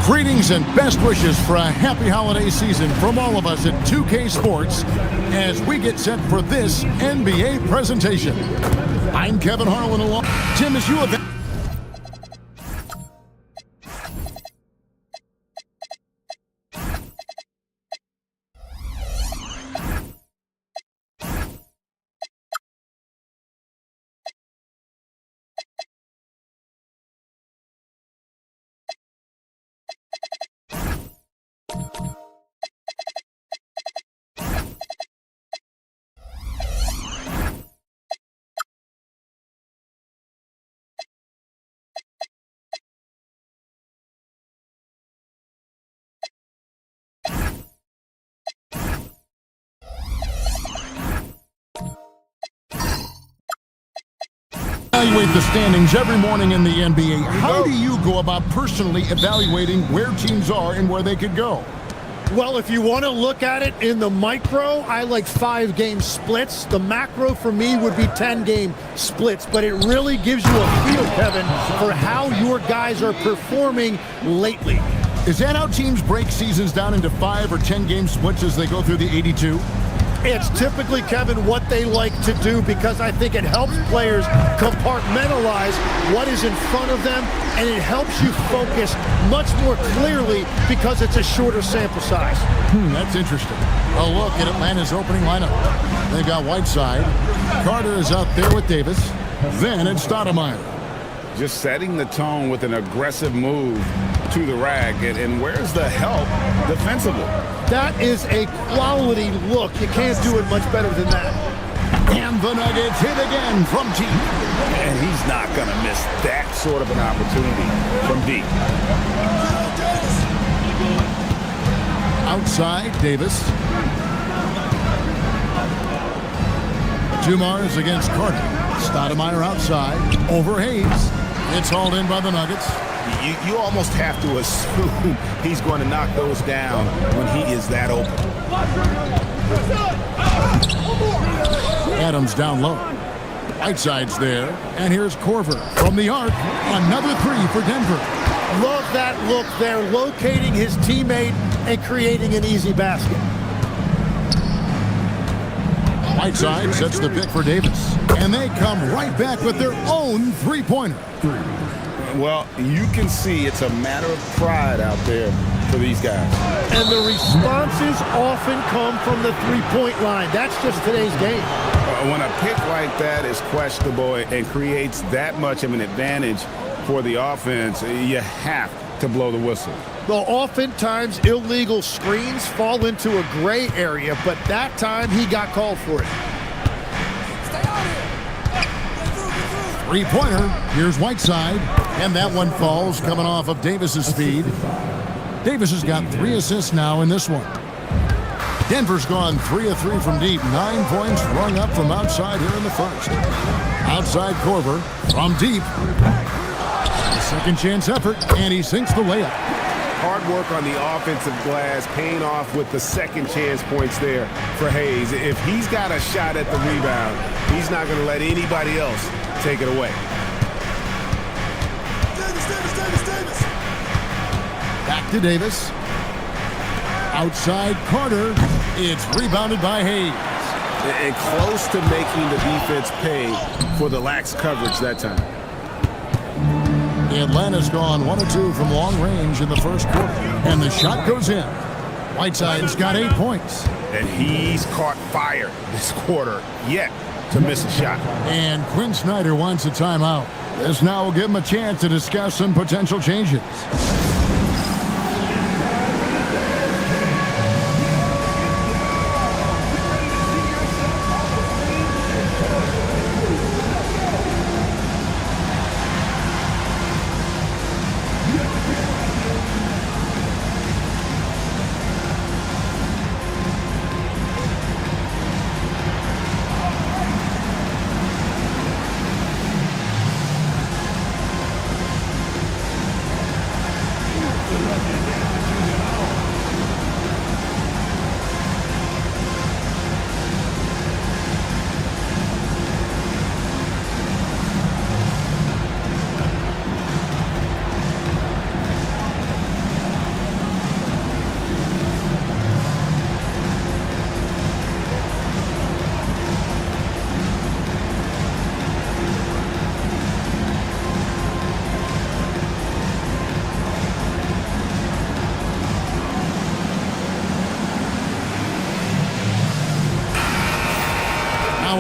Greetings and best wishes for a happy holiday season from all of us at 2K Sports as we get set for this NBA presentation. I'm Kevin Harlan along. Tim, as you have... Evaluate the standings every morning in the NBA. How do you go about personally evaluating where teams are and where they could go? Well, if you want to look at it in the micro, I like 5-game splits. The macro for me would be 10-game splits, but it really gives you a feel, Kevin, for how your guys are performing lately. Is that how teams break seasons down into 5 or 10-game splits as they go through the 82? It's typically, Kevin, what they like to do because I think it helps players compartmentalize what is in front of them, and it helps you focus much more clearly because it's a shorter sample size. That's interesting. A look at Atlanta's opening lineup. They've got Whiteside. Carter is out there with Davis. Then it's Stoudemire. Just setting the tone with an aggressive move to the rack. And where's the help defensively? That is a quality look. You can't do it much better than that. And the Nuggets hit again from deep. And he's not going to miss that sort of an opportunity from deep. Outside, Davis. Dumars against Carter. Stoudemire outside. Over Hayes. It's hauled in by the Nuggets. You almost have to assume he's going to knock those down when he is that open. Adams down low. Whiteside's there. And here's Korver from the arc. Another 3 for Denver. Love that look there, locating his teammate and creating an easy basket. Whiteside sets the pick for Davis. And they come right back with their own three-pointer. Well, you can see it's a matter of pride out there for these guys. And the responses often come from the three-point line. That's just today's game. When a pick like that is questionable and creates that much of an advantage for the offense, you have to blow the whistle. Well, oftentimes illegal screens fall into a gray area, but that time he got called for it. Three-pointer. Here's Whiteside. And that one falls coming off of Davis's speed. Davis has got 3 assists now in this one. Denver's gone 3 of 3 from deep. 9 points rung up from outside here in the first. Outside Korver from deep. A second chance effort, and he sinks the layup. Hard work on the offensive glass, paying off with the second chance points there for Hayes. If he's got a shot at the rebound, he's not going to let anybody else take it away. Davis. Back to Davis. Outside Carter. It's rebounded by Hayes. And close to making the defense pay for the lax coverage that time. Atlanta's gone 1 of 2 from long range in the first quarter. And the shot goes in. Whiteside's got 8 points. And he's caught fire this quarter yet to miss a shot. And Quinn Snyder wants a timeout. This now will give him a chance to discuss some potential changes.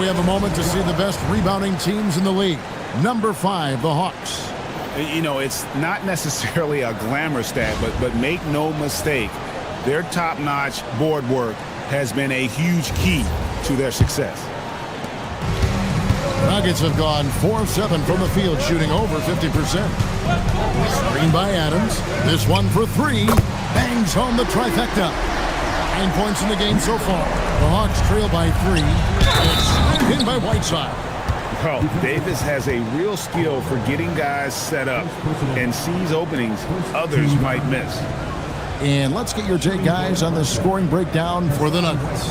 have a moment to see the best rebounding teams in the league. Number 5, the Hawks. You know, it's not necessarily a glamour stat, but make no mistake, their top-notch board work has been a huge key to their success. Nuggets have gone 4-7 from the field, shooting over 50%. Screen by Adams. This one for 3. Bangs home the trifecta. 9 points in the game so far. The Hawks trail by 3. It's in by Whiteside. Well, Davis has a real skill for getting guys set up and sees openings others might miss. And let's get your take, guys, on the scoring breakdown for the Nuggets.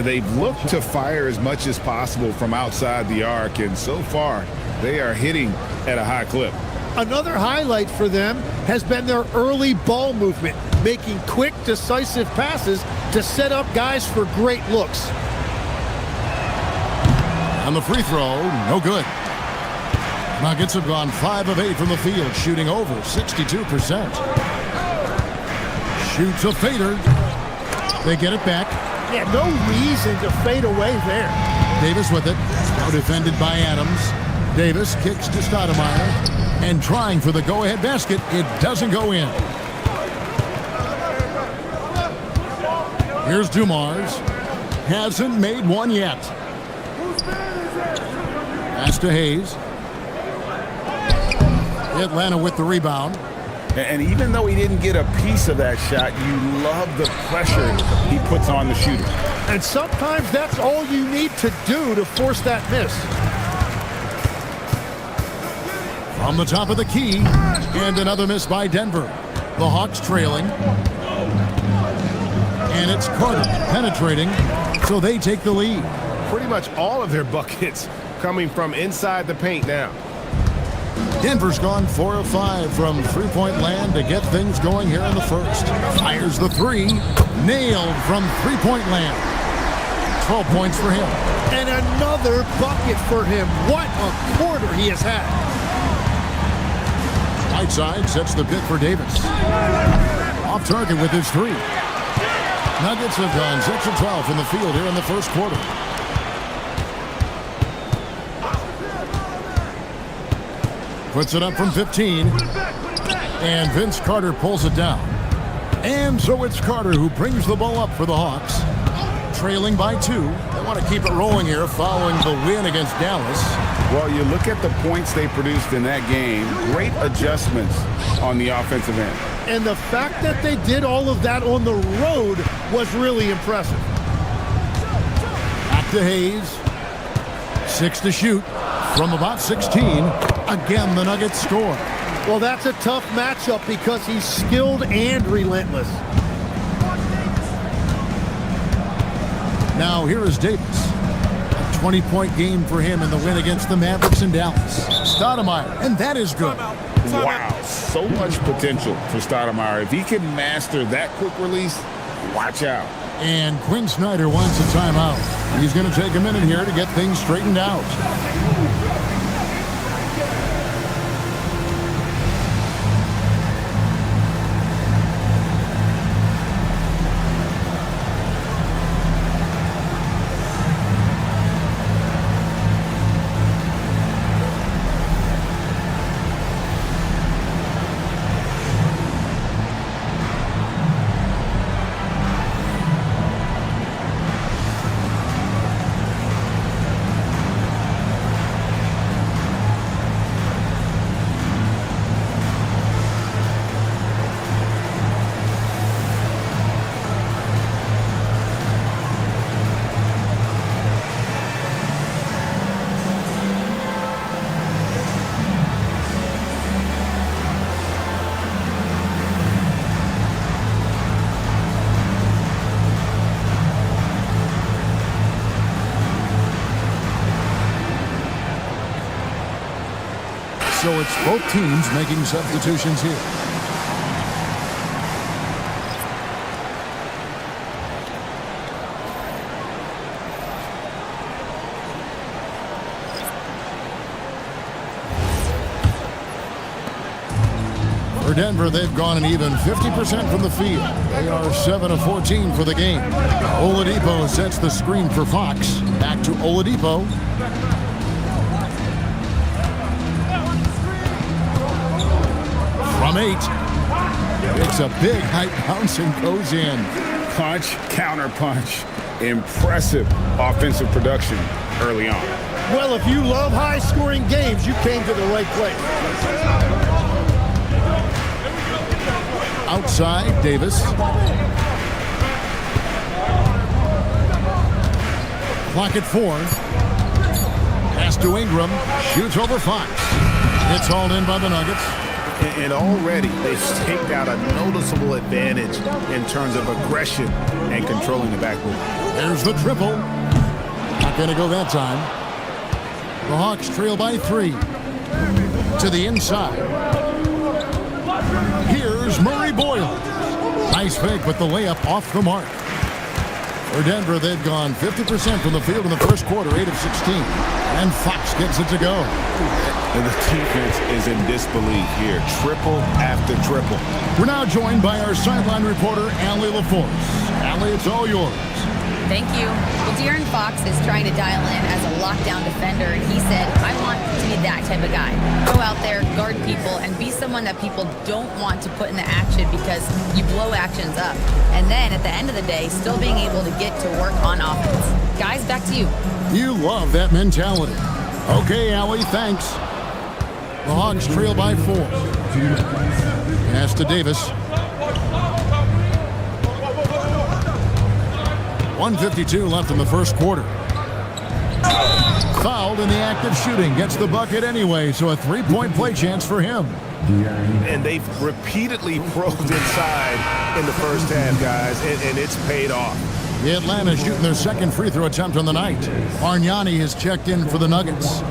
They've looked to fire as much as possible from outside the arc, and so far, they are hitting at a high clip. Another highlight for them has been their early ball movement, making quick, decisive passes to set up guys for great looks. On the free throw, no good. Nuggets have gone 5 of 8 from the field, shooting over 62%. Shoots a fader. They get it back. Yeah, no reason to fade away there. Davis with it. Now defended by Adams. Davis kicks to Stoudemire. And trying for the go-ahead basket. It doesn't go in. Here's Dumars. Hasn't made one yet. Pass to Hayes. Atlanta with the rebound. And even though he didn't get a piece of that shot, you love the pressure he puts on the shooter. And sometimes that's all you need to do to force that miss. From the top of the key, and another miss by Denver. The Hawks trailing. And it's Carter penetrating, so they take the lead. Pretty much all of their buckets coming from inside the paint now. Denver's gone 4 of 5 from three-point land to get things going here in the first. Fires the 3. Nailed from three-point land. 12 points for him. And another bucket for him. What a quarter he has had. Whiteside sets the pick for Davis. Off target with his 3. Nuggets have gone 6 of 12 from the field here in the first quarter. Puts it up from 15. And Vince Carter pulls it down. And so it's Carter who brings the ball up for the Hawks. Trailing by 2. They want to keep it rolling here following the win against Dallas. Well, you look at the points they produced in that game. Great adjustments on the offensive end. And the fact that they did all of that on the road was really impressive. Back to Hayes. 6 to shoot from about 16. Again, the Nuggets score. Well, that's a tough matchup because he's skilled and relentless. Now here is Davis. A 20-point game for him in the win against the Mavericks in Dallas. Stoudemire, and that is good. Wow, so much potential for Stoudemire. If he can master that quick release, watch out. And Quinn Snyder wants a timeout. He's going to take a minute here to get things straightened out. So it's both teams making substitutions here. For Denver, they've gone an even 50% from the field. They are 7 of 14 for the game. Oladipo sets the screen for Fox. Back to Oladipo. From 8. It's a big height bounce and goes in. Punch, counter punch. Impressive offensive production early on. Well, if you love high-scoring games, you came to the right place. Outside, Davis. Clock at 4. Pass to Ingram. Shoots over Fox. It's hauled in by the Nuggets. And already they've staked out a noticeable advantage in terms of aggression and controlling the backcourt. There's the triple. Not going to go that time. The Hawks trail by 3. To the inside. Here's Murray Boyle. Nice fake with the layup off the mark. For Denver, they've gone 50% from the field in the first quarter, 8 of 16. And Fox gets it to go. And the defense is in disbelief here. Triple after triple. We're now joined by our sideline reporter, Allie LaForce. Allie, it's all yours. Thank you. Well, De'Aaron Fox is trying to dial in as a lockdown defender, and he said, I want to be that type of guy. Go out there, guard people, and be someone that people don't want to put in the action because you blow actions up. And then at the end of the day, still being able to get to work on offense. Guys, back to you. You love that mentality. Okay, Allie, thanks. The Hawks trail by 4. Pass to Davis. 1:52 left in the first quarter. Fouled in the act of shooting. Gets the bucket anyway, so a 3-point play chance for him. And they've repeatedly probed inside in the first half, guys, and it's paid off. The Atlanta shooting their second free throw attempt on the night. Bargnani has checked in for the Nuggets.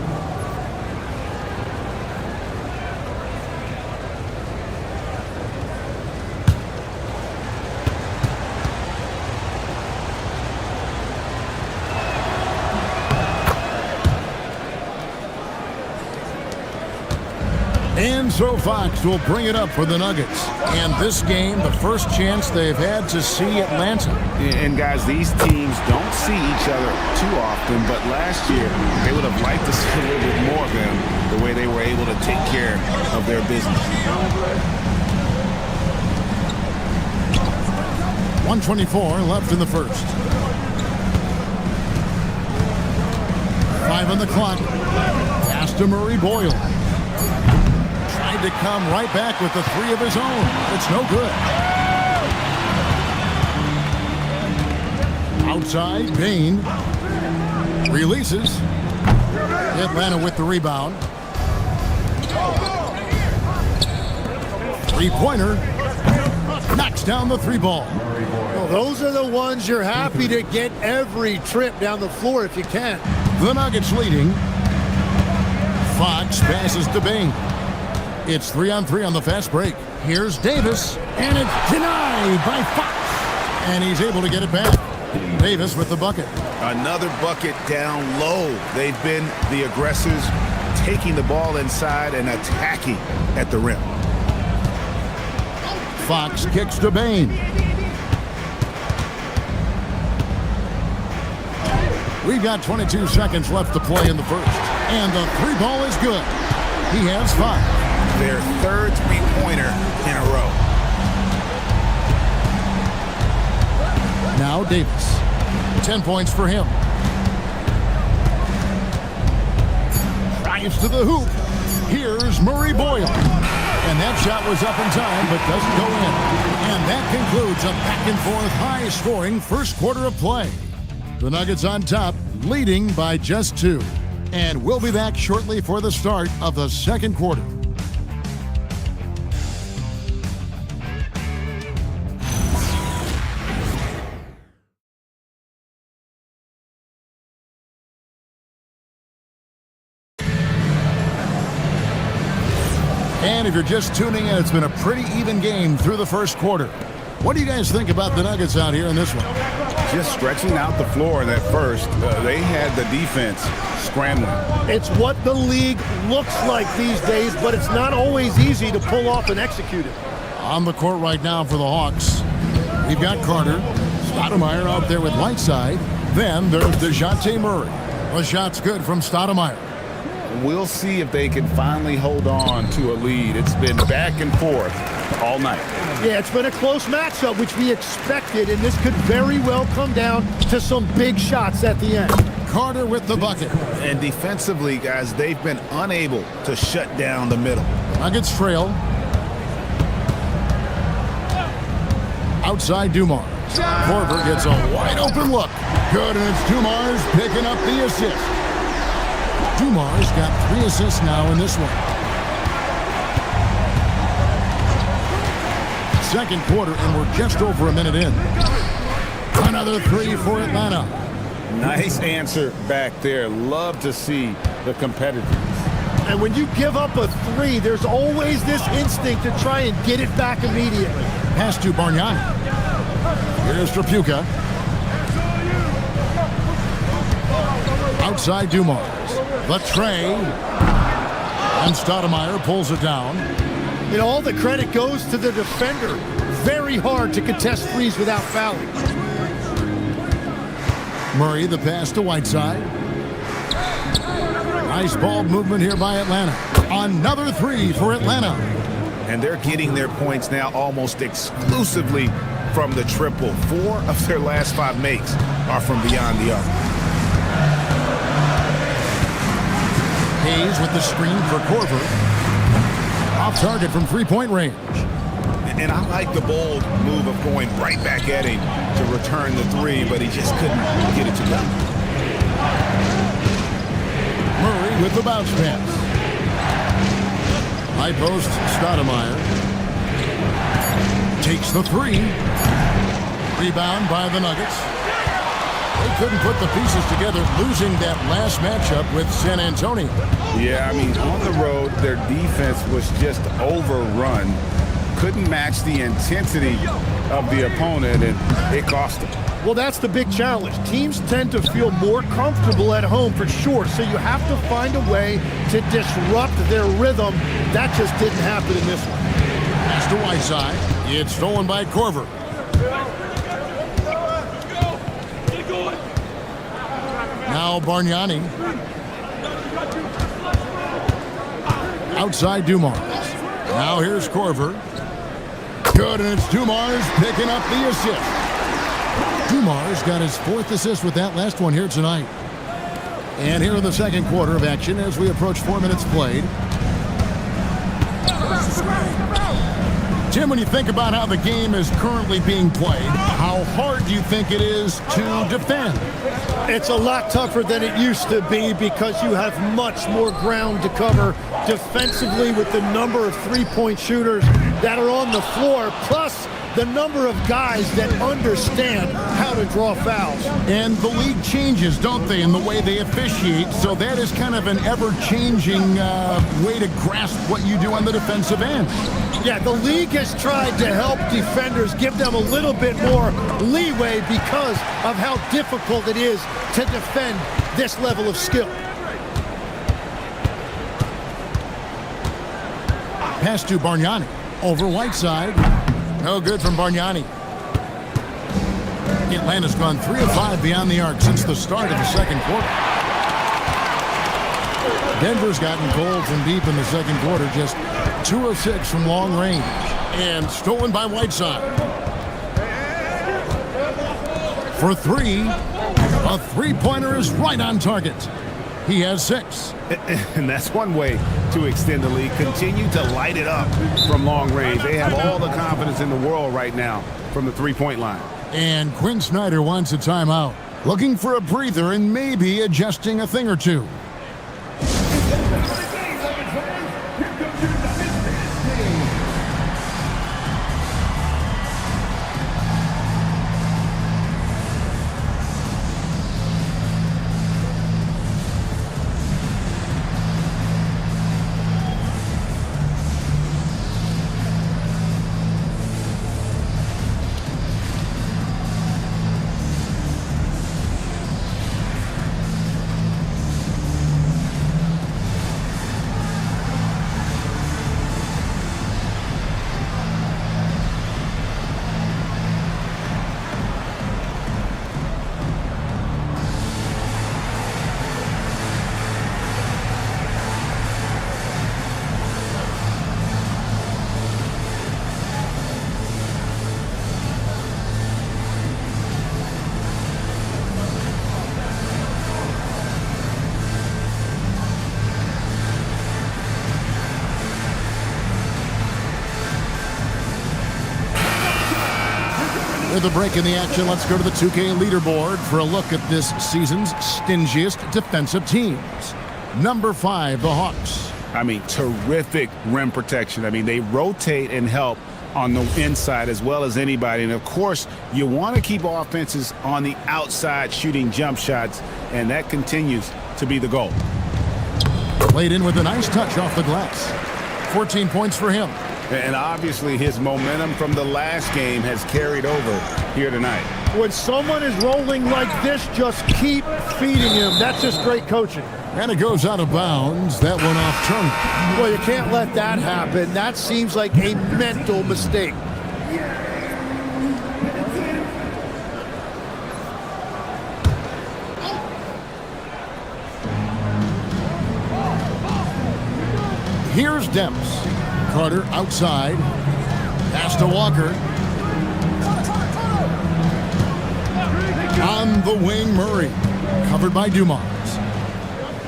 And so Fox will bring it up for the Nuggets. And this game, the first chance they've had to see Atlanta. And guys, these teams don't see each other too often, but last year they would have liked to see a little bit more of them, the way they were able to take care of their business. 1:24 left in the first. 5 on the clock. Pass to Murray Boyle. To come right back with the 3 of his own. It's no good. Outside, Bain releases. Atlanta with the rebound. 3-pointer. Knocks down the 3 ball. Well, those are the ones you're happy to get every trip down the floor if you can. The Nuggets leading. Fox passes to Bain. It's 3-on-3 on the fast break. Here's Davis, and it's denied by Fox. And he's able to get it back. Davis with the bucket. Another bucket down low. They've been the aggressors, taking the ball inside and attacking at the rim. Fox kicks to Bain. We've got 22 seconds left to play in the first. And the 3 ball is good. He has 5. Their third 3-pointer in a row. Now Davis. 10 points for him. Drives to the hoop. Here's Murray Boyle. And that shot was up in time, but doesn't go in. And that concludes a back-and-forth high-scoring first quarter of play. The Nuggets on top, leading by just 2. And we'll be back shortly for the start of the second quarter. And if you're just tuning in, it's been a pretty even game through the first quarter. What do you guys think about the Nuggets out here in this one? Just stretching out the floor in that first. They had the defense scrambling. It's what the league looks like these days, but it's not always easy to pull off and execute it. On the court right now for the Hawks, we've got Carter. Stoudemire out there with Whiteside. Then there's DeJounte Murray. The shot's good from Stoudemire. We'll see if they can finally hold on to a lead. It's been back and forth all night. Yeah, it's been a close matchup, which we expected, and this could very well come down to some big shots at the end. Carter with the bucket. And defensively, guys, they've been unable to shut down the middle. Nuggets trail. Outside Dumars. Korver gets a wide open look. Good, and it's Dumars picking up the assist. Dumars got 3 assists now in this one. Second quarter, and we're just over a minute in. Another 3 for Atlanta. Nice answer back there. Love to see the competitors. And when you give up a 3, there's always this instinct to try and get it back immediately. Pass to Bargnani. Here's Trapuka. Outside Dumars. The tray. And Stoudemire pulls it down. You know, all the credit goes to the defender. Very hard to contest threes without fouling. Murray, the pass to Whiteside. Nice ball movement here by Atlanta. Another 3 for Atlanta. And they're getting their points now almost exclusively from the triple. 4 of their last 5 makes are from beyond the arc. Hayes with the screen for Korver. Off target from three-point range. And I like the bold move of going right back at him to return the 3, but he just couldn't get it to go. Murray with the bounce pass. High post, Stoudemire. Takes the 3. Rebound by the Nuggets. They couldn't put the pieces together, losing that last matchup with San Antonio. Yeah, I mean, on the road, their defense was just overrun. Couldn't match the intensity of the opponent, and it cost them. Well, that's the big challenge. Teams tend to feel more comfortable at home for sure, so you have to find a way to disrupt their rhythm. That just didn't happen in this one. Pass to Whiteside. It's stolen by Korver. Now Bargnani. Outside Dumars. Now here's Korver. Good, and it's Dumars picking up the assist. Dumars got his 4th assist with that last one here tonight. And here in the second quarter of action as we approach 4 minutes played. Tim, when you think about how the game is currently being played, how hard do you think it is to defend? It's a lot tougher than it used to be because you have much more ground to cover defensively with the number of three-point shooters that are on the floor, plus the number of guys that understand how to draw fouls. And the league changes, don't they, in the way they officiate, so that is kind of an ever-changing way to grasp what you do on the defensive end. Yeah, the league has tried to help defenders, give them a little bit more leeway because of how difficult it is to defend this level of skill. Pass to Bargnani. Over Whiteside. No good from Bargnani. Atlanta's gone 3 of 5 beyond the arc since the start of the second quarter. Denver's gotten cold from deep in the second quarter, just 2 of 6 from long range. And stolen by Whiteside. For 3, a three-pointer is right on target. He has 6. And that's one way to extend the lead. Continue to light it up from long range. They have all the confidence in the world right now from the three-point line. And Quinn Snyder wants a timeout. Looking for a breather and maybe adjusting a thing or two. With a break in the action, let's go to the 2K leaderboard for a look at this season's stingiest defensive teams. Number 5, the Hawks. I mean, terrific rim protection. I mean, they rotate and help on the inside as well as anybody. And, of course, you want to keep offenses on the outside shooting jump shots, and that continues to be the goal. Played in with a nice touch off the glass. 14 points for him. And obviously his momentum from the last game has carried over here tonight. When someone is rolling like this, just keep feeding him. That's just great coaching. And it goes out of bounds. That one off Turner. Well, you can't let that happen. That seems like a mental mistake. Here's Demps. Carter outside. Pass to Walker. On the wing, Murray. Covered by Dumars.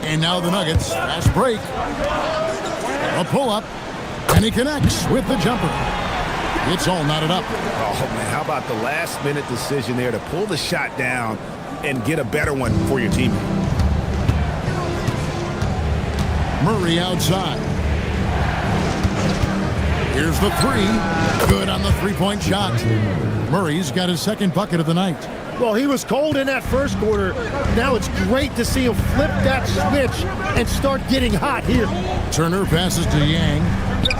And now the Nuggets. Fast break. A pull-up. And he connects with the jumper. It's all knotted up. Oh, man, how about the last-minute decision there to pull the shot down and get a better one for your teammate? Murray outside. Here's the three. Good on the three-point shot. Murray's got his second bucket of the night. Well, he was cold in that first quarter. Now it's great to see him flip that switch and start getting hot here. Turner passes to Yang.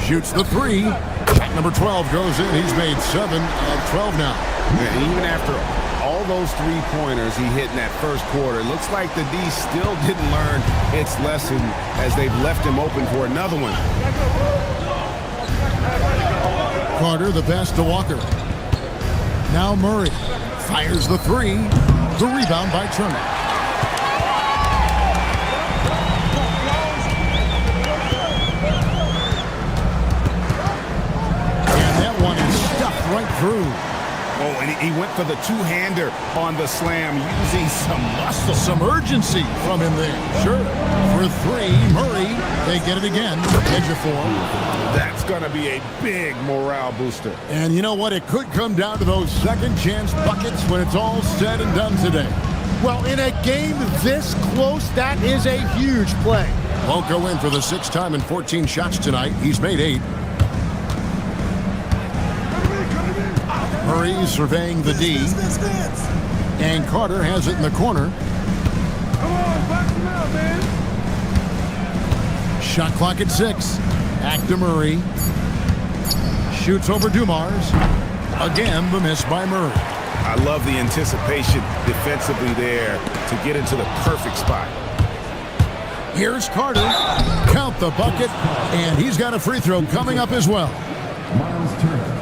Shoots the three. Shot number 12 goes in. He's made 7 of 12 now. And even after all those three-pointers he hit in that first quarter, it looks like the D still didn't learn its lesson as they've left him open for another one. Carter, the pass to Walker. Now Murray fires the three. The rebound by Turner. And that one is stuffed right through. Oh, and he went for the two-hander on the slam, using some muscle. Some urgency from him there. Sure. For three, Murray. They get it again. Edge of 4. That's going to be a big morale booster. And you know what? It could come down to those second chance buckets when it's all said and done today. Well, in a game this close, that is a huge play. Won't go in for the 6th time in 14 shots tonight. He's made 8. Murray surveying the D. And Carter has it in the corner. Shot clock at 6. Back to Murray. Shoots over Dumars. Again, the miss by Murray. I love the anticipation defensively there to get into the perfect spot. Here's Carter. Count the bucket. And he's got a free throw coming up as well.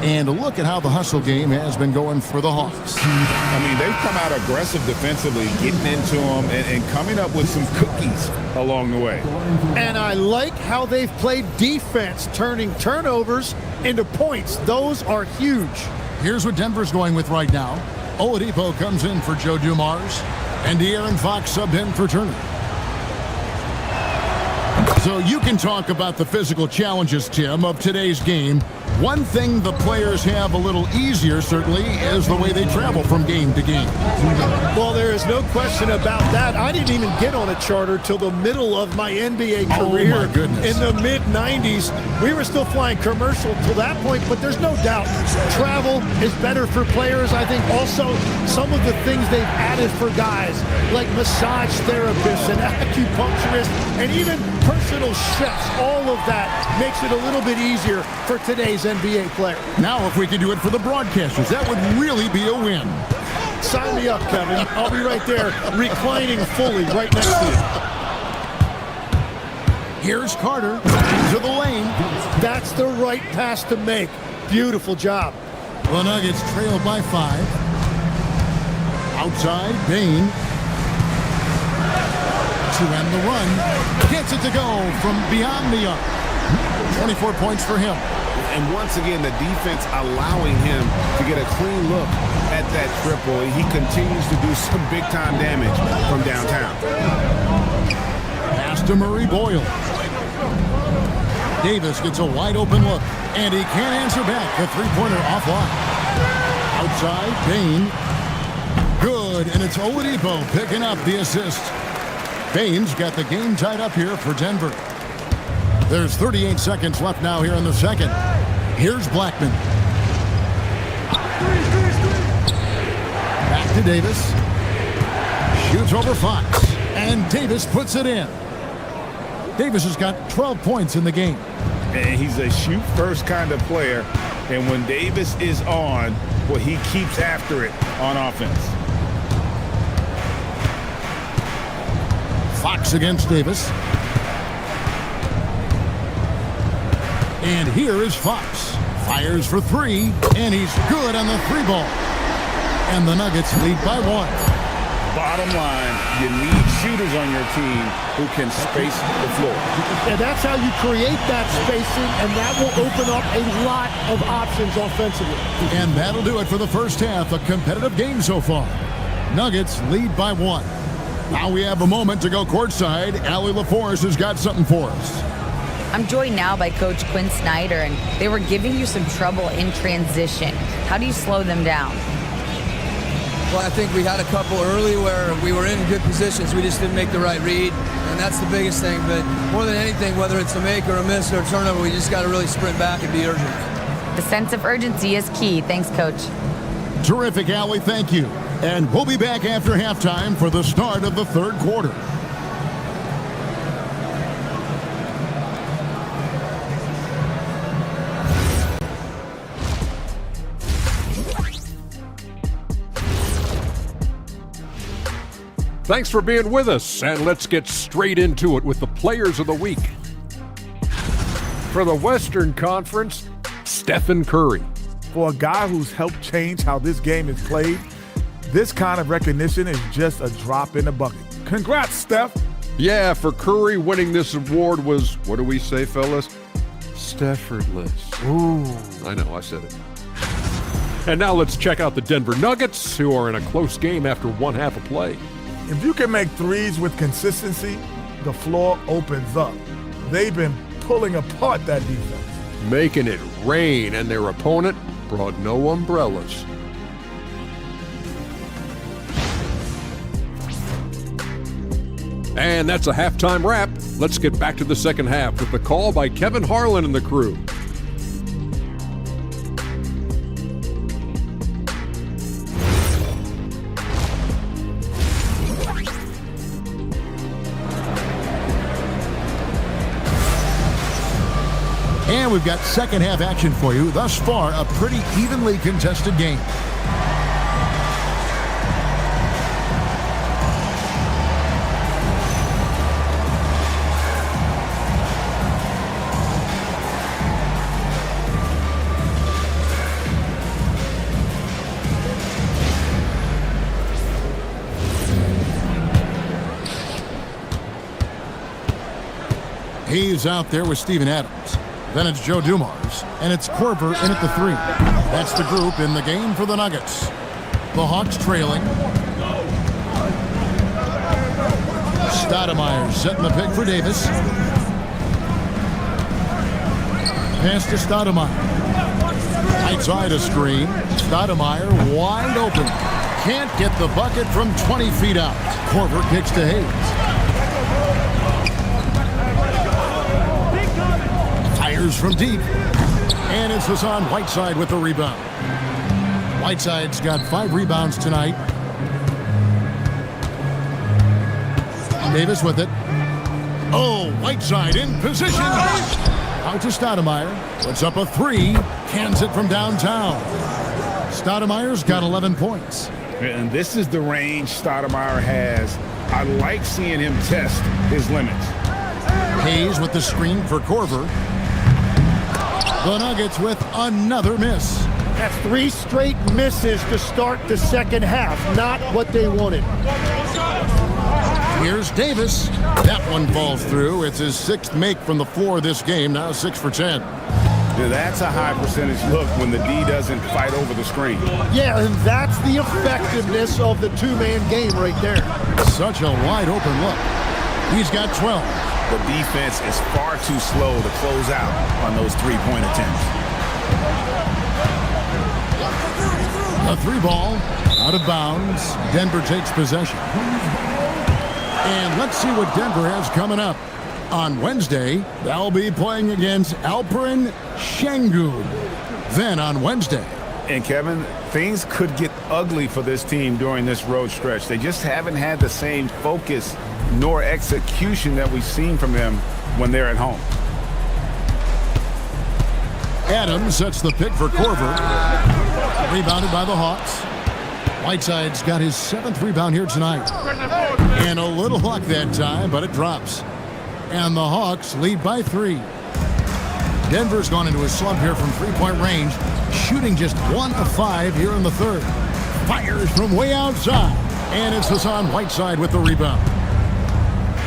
And look at how the hustle game has been going for the Hawks. I mean, they've come out aggressive defensively, getting into them and coming up with some cookies along the way. And I like how they've played defense, turning turnovers into points. Those are huge. Here's what Denver's going with right now. Oladipo comes in for Joe Dumars. And De'Aaron Fox subbed in for Turner. So you can talk about the physical challenges, Tim, of today's game. One thing the players have a little easier, certainly, is the way they travel from game to game. Well, there is no question about that. I didn't even get on a charter till the middle of my NBA career. Oh, my goodness. In the mid-90s. We were still flying commercial till that point, but there's no doubt travel is better for players. I think also some of the things they've added for guys, like massage therapists and acupuncturists and even personal chefs, all of that makes it a little bit easier for today's NBA player. Now, if we could do it for the broadcasters, that would really be a win. Sign me up, Kevin. I'll be right there, reclining fully right next to you. Here's Carter into the lane. That's the right pass to make. Beautiful job. The Nuggets trail by 5. Outside, Bain. To end the run. Gets it to go from beyond the arc. 24 points for him. And once again, the defense allowing him to get a clean look at that triple. He continues to do some big-time damage from downtown. Pass to Murray Boyle. Davis gets a wide-open look, and he can't answer back. The three-pointer offline. Outside, Bain. Good, and it's Oladipo picking up the assist. Bain's got the game tied up here for Denver. There's 38 seconds left now here in the second. Here's Blackman. Back to Davis. Shoots over Fox. And Davis puts it in. Davis has got 12 points in the game. And he's a shoot-first kind of player. And when Davis is on, well, he keeps after it on offense. Fox against Davis. And here is Fox. Fires for three, and he's good on the three ball. And the Nuggets lead by 1. Bottom line, you need shooters on your team who can space the floor. And that's how you create that spacing, and that will open up a lot of options offensively. And that'll do it for the first half. A competitive game so far. Nuggets lead by 1. Now we have a moment to go courtside. Allie LaForce has got something for us. I'm joined now by Coach Quinn Snyder, and they were giving you some trouble in transition. How do you slow them down? Well, I think we had a couple early where we were in good positions. We just didn't make the right read, and that's the biggest thing. But more than anything, whether it's a make or a miss or a turnover, we just got to really sprint back and be urgent. The sense of urgency is key. Thanks, Coach. Terrific, Allie. Thank you. And we'll be back after halftime for the start of the third quarter. Thanks for being with us, and let's get straight into it with the Players of the Week. For the Western Conference, Stephen Curry. For a guy who's helped change how this game is played, this kind of recognition is just a drop in the bucket. Congrats, Steph. Yeah, for Curry, winning this award was, what do we say, fellas? Steffordless. Ooh, I know, I said it. And now let's check out the Denver Nuggets, who are in a close game after one half of play. If you can make threes with consistency, the floor opens up. They've been pulling apart that defense. Making it rain, and their opponent brought no umbrellas. And that's a halftime wrap. Let's get back to the second half with the call by Kevin Harlan and the crew. And we've got second half action for you. Thus far, a pretty evenly contested game. He's out there with Steven Adams. Then it's Joe Dumars, and it's Korver in at the 3. That's the group in the game for the Nuggets. The Hawks trailing. Stoudemire setting the pick for Davis. Pass to Stoudemire. Right side a screen. Stoudemire wide open. Can't get the bucket from 20 feet out. Korver kicks to Hayes. From deep, and it's Hassan Whiteside with the rebound. Whiteside's got 5 rebounds tonight. Davis with it. Oh, Whiteside in position. Out to Stoudemire. Puts up a 3. Cans it from downtown. Stoudemire's got 11 points. And this is the range Stoudemire has. I like seeing him test his limits. Hayes with the screen for Korver. The Nuggets with another miss. That's 3 straight misses to start the second half. Not what they wanted. Here's Davis. That one falls through. It's his 6th make from the floor this game. Now 6 for 10. Yeah, that's a high percentage look when the D doesn't fight over the screen. Yeah, and that's the effectiveness of the two-man game right there. Such a wide open look. He's got 12. The defense is far too slow to close out on those three-point attempts. The A 3-ball out of bounds. Denver takes possession. And let's see what Denver has coming up. On Wednesday, they'll be playing against Alperen Şengün. Then on Wednesday. And Kevin, things could get ugly for this team during this road stretch. They just haven't had the same focus nor execution that we've seen from them when they're at home. Adams sets the pick for Korver. Rebounded by the Hawks. Whiteside's got his 7th rebound here tonight. And a little luck that time, but it drops. And the Hawks lead by 3. Denver's gone into a slump here from three-point range, shooting just 1 of 5 here in the third. Fires from way outside, and it's Hassan Whiteside with the rebound.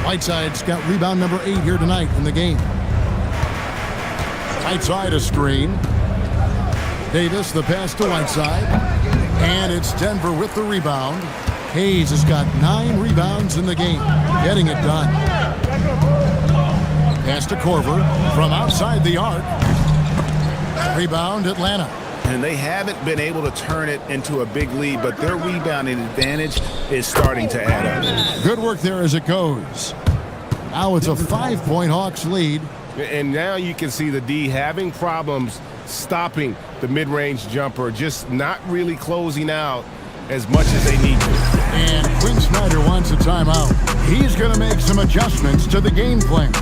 Whiteside's got rebound number 8 here tonight in the game. Whiteside a screen. Davis the pass to Whiteside, and it's Denver with the rebound. Hayes has got 9 rebounds in the game, getting it done. Pass to Korver from outside the arc. Rebound Atlanta. And they haven't been able to turn it into a big lead, but their rebounding advantage is starting to add up. Good work there as it goes. Now it's a 5-point Hawks lead. And now you can see the D having problems stopping the mid-range jumper, just not really closing out as much as they need to. And Quinn Snyder wants a timeout. He's going to make some adjustments to the game plan.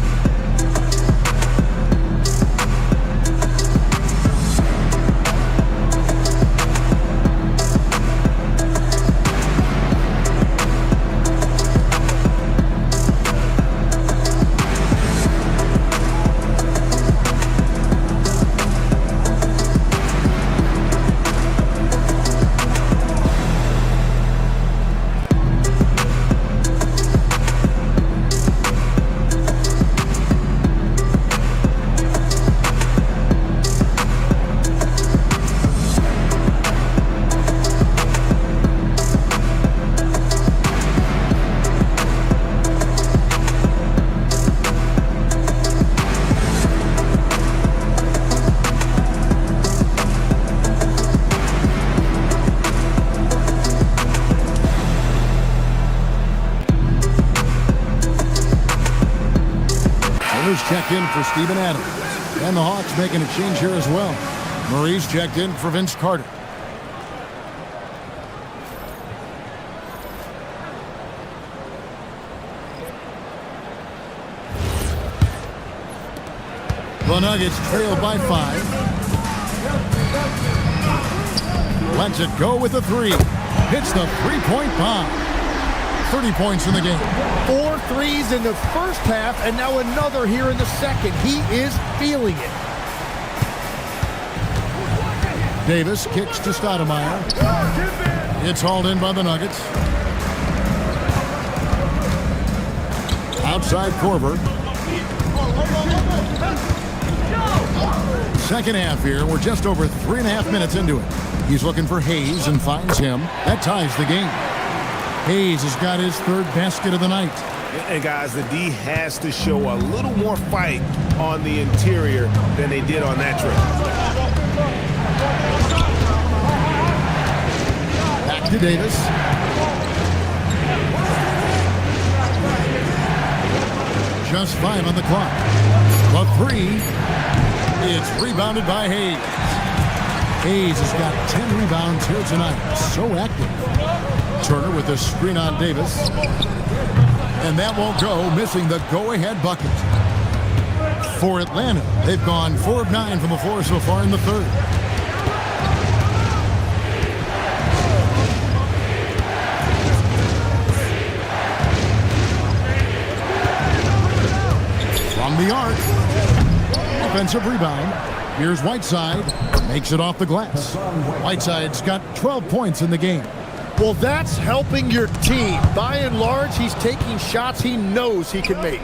Checked in for Steven Adams. And the Hawks making a change here as well. Maurice checked in for Vince Carter. The Nuggets trail by 5. Lets it go with a 3. Hits the 3-point bomb. 30 points in the game. 4 threes in the first half, and now another here in the second. He is feeling it. Davis kicks to Stoudemire. It's hauled in by the Nuggets. Outside Korver. Second half here. We're just over 3.5 minutes into it. He's looking for Hayes and finds him. That ties the game. Hayes has got his 3rd basket of the night. And guys, the D has to show a little more fight on the interior than they did on that trip. Back to Davis. Just 5 on the clock. The 3. It's rebounded by Hayes. Hayes has got 10 rebounds here tonight. So active. Turner with a screen on Davis. And that won't go, missing the go-ahead bucket. For Atlanta, they've gone 4 of 9 from the floor so far in the third. From the arc. Offensive rebound. Here's Whiteside. Makes it off the glass. Whiteside's got 12 points in the game. Well, that's helping your team. By and large, he's taking shots he knows he can make.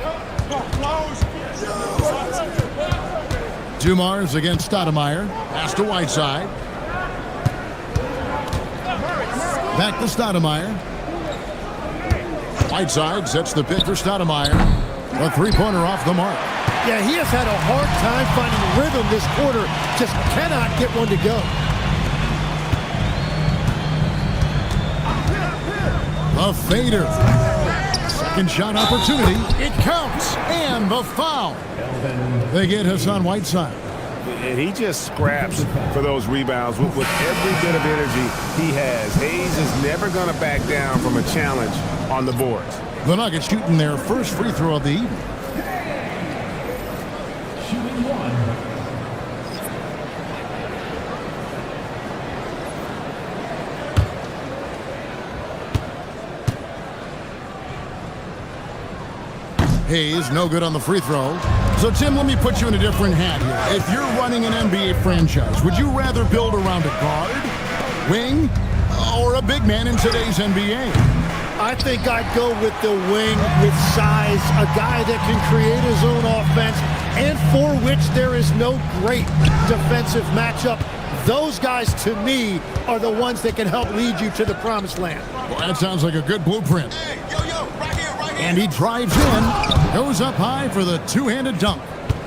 Dumars against Stoudemire. Pass to Whiteside. Back to Stoudemire. Whiteside sets the pick for Stoudemire. A 3-pointer off the mark. Yeah, he has had a hard time finding rhythm this quarter. Just cannot get one to go. The fader. Second shot opportunity. It counts. And the foul. They get Hassan Whiteside. And he just scraps for those rebounds with every bit of energy he has. Hayes is never going to back down from a challenge on the boards. The Nuggets shooting their first free throw of the evening. Hayes, no good on the free throw. So, Tim, let me put you in a different hat here. If you're running an NBA franchise, would you rather build around a guard, wing, or a big man in today's NBA? I think I'd go with the wing with size, a guy that can create his own offense and for which there is no great defensive matchup. Those guys, to me, are the ones that can help lead you to the promised land. Well, that sounds like a good blueprint. And he drives in, goes up high for the two-handed dunk.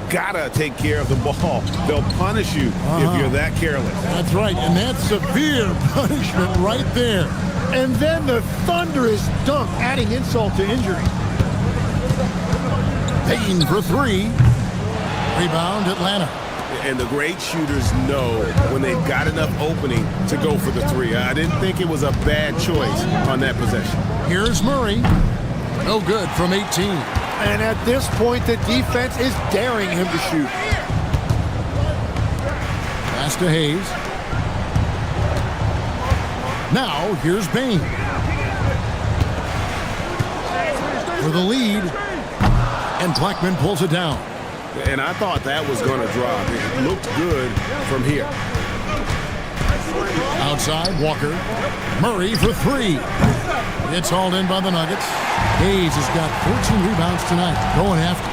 Gotta take care of the ball. They'll punish you if you're that careless. That's right, and that's severe punishment right there. And then the thunderous dunk, adding insult to injury. Payne for three. Rebound, Atlanta. And the great shooters know when they've got enough opening to go for the three. I didn't think it was a bad choice on that possession. Here's Murray. No good from 18. And at this point, the defense is daring him to shoot. Pass to Hayes. Now, here's Payne. For the lead. And Blackman pulls it down. And I thought that was going to drop. It looked good from here. Outside, Walker. Murray for three. It's hauled in by the Nuggets. Hayes has got 14 rebounds tonight. Going after.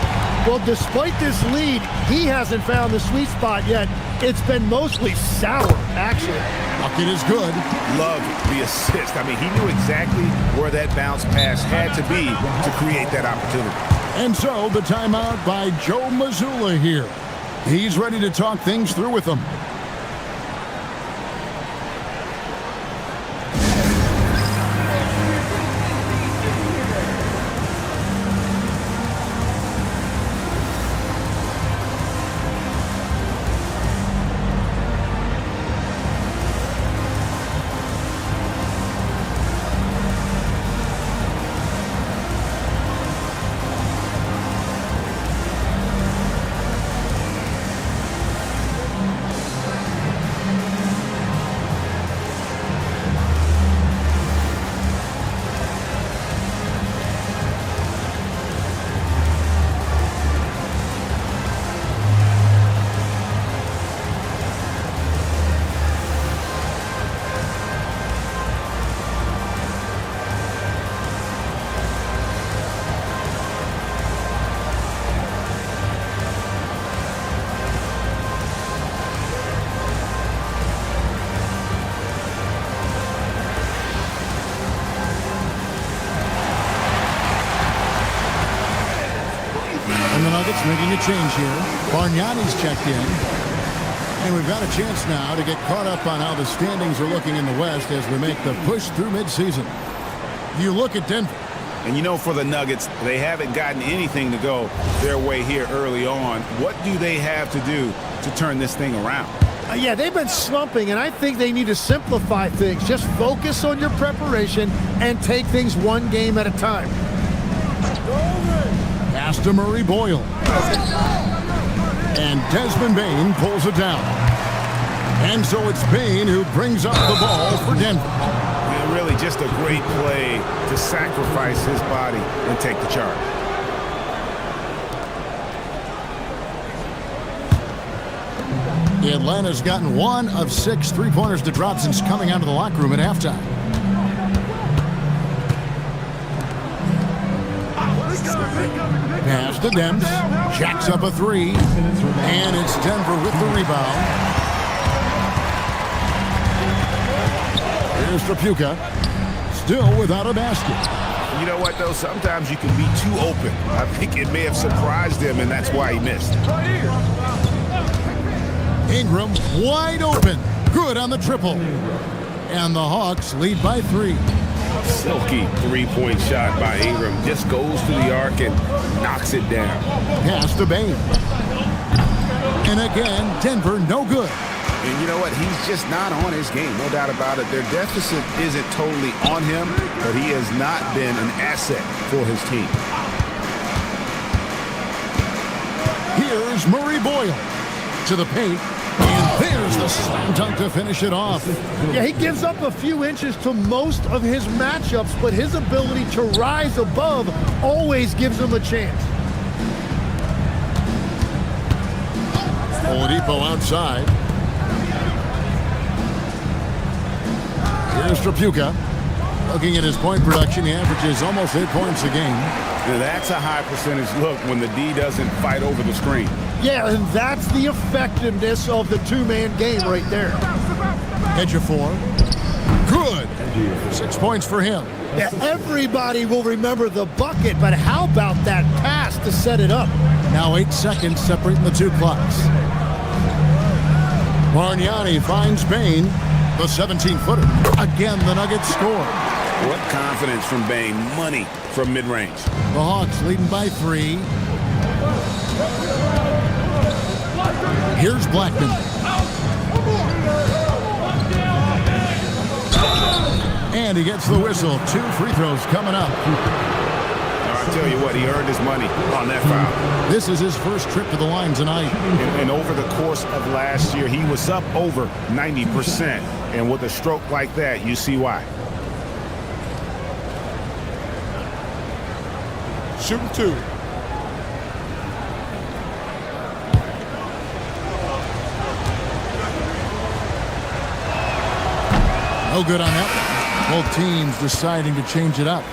Well, despite this lead, he hasn't found the sweet spot yet. It's been mostly sour, actually. Bucket is good. Loved the assist. I mean, he knew exactly where that bounce pass had to be to create that opportunity. And so the timeout by Joe Mazzulla here. He's ready to talk things through with them. Making a change here. Bargnani's checked in. And we've got a chance now to get caught up on how the standings are looking in the West as we make the push through midseason. You look at Denver. And you know, for the Nuggets, they haven't gotten anything to go their way here early on. What do they have to do to turn this thing around? Yeah, they've been slumping, and I think they need to simplify things. Just focus on your preparation and take things one game at a time. Pass to Murray Boyle. And Desmond Bane pulls it down. And so it's Bane who brings up the ball for Denver. Yeah, really just a great play to sacrifice his body and take the charge. Atlanta's gotten 1 of 6 three-pointers to drop since coming out of the locker room at halftime. Pass to Dems. Jacks up a three. And it's Denver with the rebound. Here's Trapuka. Still without a basket. You know what, though? Sometimes you can be too open. I think it may have surprised him, and that's why he missed. Ingram wide open. Good on the triple. And the Hawks lead by 3. Silky three-point shot by Ingram. Just goes to the arc and knocks it down. Pass to Bane. And again, Denver no good. And you know what? He's just not on his game. No doubt about it. Their deficit isn't totally on him, but he has not been an asset for his team. Here's Murray Boyle to the paint. And there's the slam dunk to finish it off. Yeah, he gives up a few inches to most of his matchups, but his ability to rise above always gives him a chance. Oladipo outside. Here's Trapuka. Looking at his point production, he averages almost 8 points a game. Now that's a high percentage look when the D doesn't fight over the screen. Yeah, and that's the effectiveness of the two-man game right there. Ejiofor. Good. 6 points for him. Yeah, everybody will remember the bucket, but how about that pass to set it up? Now 8 seconds separating the two clocks. Bargnani finds Bane. The 17-footer. Again, the Nuggets score. What confidence from Bane. Money from mid-range. The Hawks leading by 3. Here's Blackman. And he gets the whistle. 2 free throws coming up. I'll tell you what, he earned his money on that foul. This is his first trip to the line tonight. And over the course of last year, he was up over 90%. And with a stroke like that, you see why. Shooting 2. No good on that one. Both teams deciding to change it up.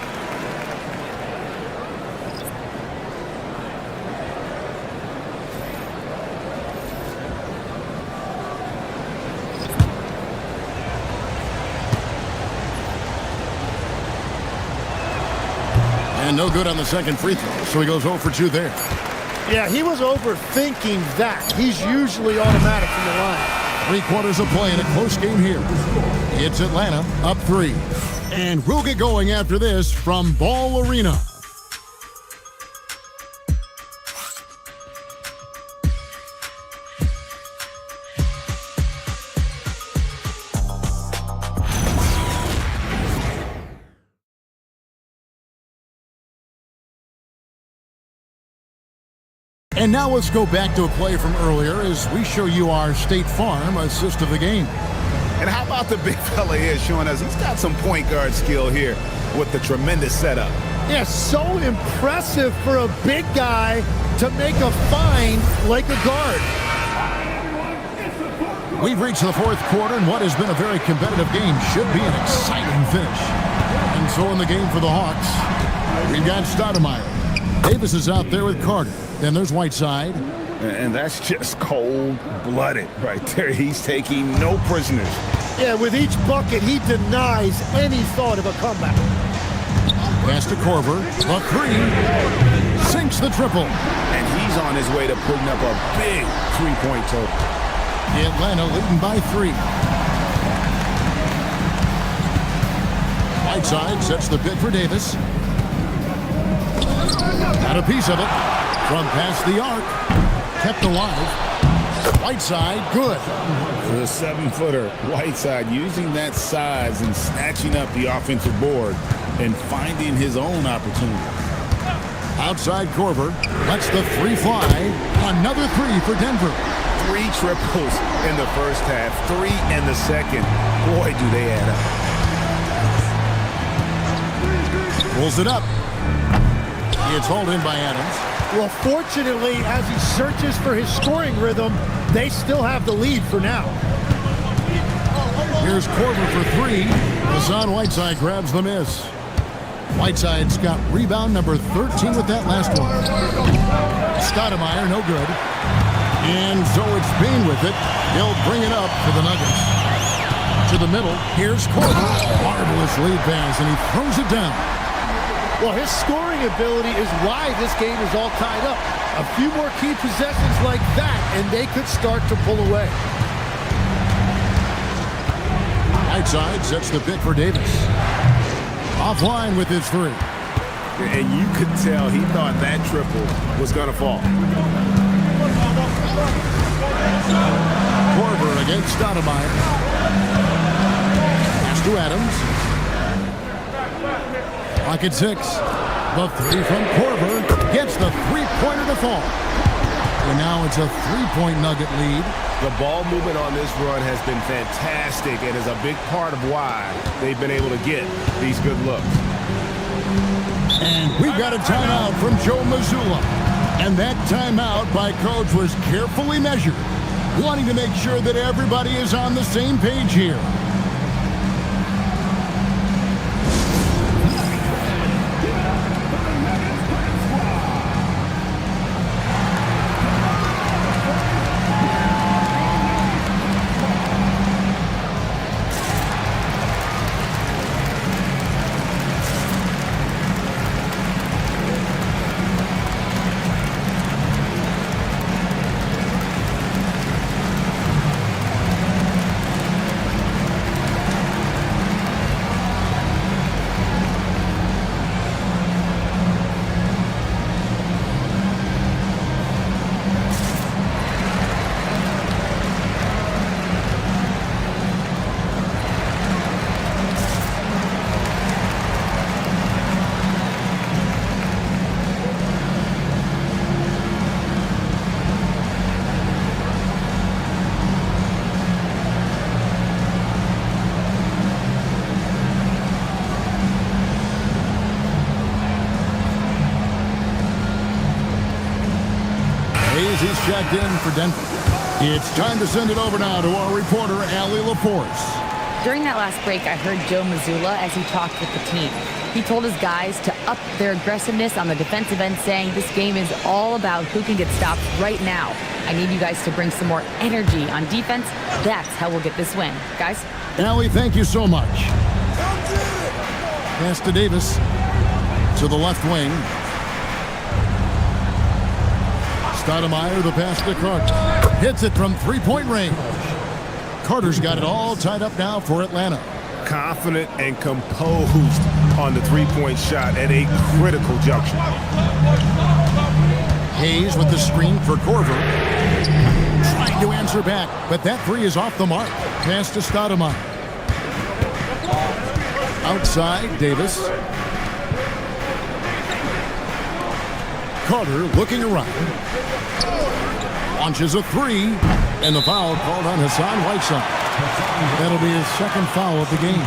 And no good on the second free throw, so he goes 0 for 2 there. Yeah, he was overthinking that. He's usually automatic from the line. 3 quarters of play in a close game here. It's Atlanta up 3. And we'll get going after this from Ball Arena. And now let's go back to a play from earlier as we show you our State Farm assist of the game. And how about the big fella here showing us he's got some point guard skill here with the tremendous setup. Yeah, so impressive for a big guy to make a find like a guard. We've reached the 4th quarter, and what has been a very competitive game should be an exciting finish. And so in the game for the Hawks, we've got Stoudemire. Davis is out there with Carter. Then there's Whiteside. And that's just cold-blooded right there. He's taking no prisoners. Yeah, with each bucket, he denies any thought of a comeback. Pass to Korver. A 3. Sinks the triple. And he's on his way to putting up a big three-point total. Atlanta leading by 3. Whiteside sets the pick for Davis. Got a piece of it. From past the arc. Kept alive. Whiteside, good. The 7-footer, Whiteside, using that size and snatching up the offensive board and finding his own opportunity. Outside Korver lets the 3 fly. Another 3 for Denver. 3 triples in the first half, 3 in the second. Boy, do they add up. Pulls it up. It's hauled in by Adams. Well, fortunately, as he searches for his scoring rhythm, they still have the lead for now. Here's Korver for 3. Hassan Whiteside grabs the miss. Whiteside's got rebound number 13 with that last one. Stoudemire, no good. And so it's Bane with it. He'll bring it up for the Nuggets. To the middle, here's Korver. Marvelous lead pass, and he throws it down. Well, his scoring ability is why this game is all tied up. A few more key possessions like that, and they could start to pull away. Whiteside sets the pick for Davis. Offline with his three. And you could tell he thought that triple was going to fall. Korver against Stoudemire. Pass to Adams. Clock at 6. The three from Korver gets the three-pointer to fall. And now it's a three-point Nugget lead. The ball movement on this run has been fantastic and is a big part of why they've been able to get these good looks. And we've got a timeout from Joe Mazzulla. And that timeout by Coach was carefully measured, wanting to make sure that everybody is on the same page here. He's checked in for Denver. It's time to send it over now to our reporter, Allie LaForce. During that last break, I heard Joe Mazzulla as he talked with the team. He told his guys to up their aggressiveness on the defensive end, saying this game is all about who can get stopped right now. I need you guys to bring some more energy on defense. That's how we'll get this win. Guys? Allie, thank you so much. Pass to Davis. To the left wing. Stoudemire, the pass to Carter. Hits it from three-point range. Carter's got it all tied up now for Atlanta. Confident and composed on the three-point shot at a critical junction. Hayes with the screen for Korver. Trying to answer back, but that three is off the mark. Pass to Stoudemire. Outside, Davis. Carter looking around. Launches a three, and the foul called on Hassan Whiteside. That'll be his second foul of the game.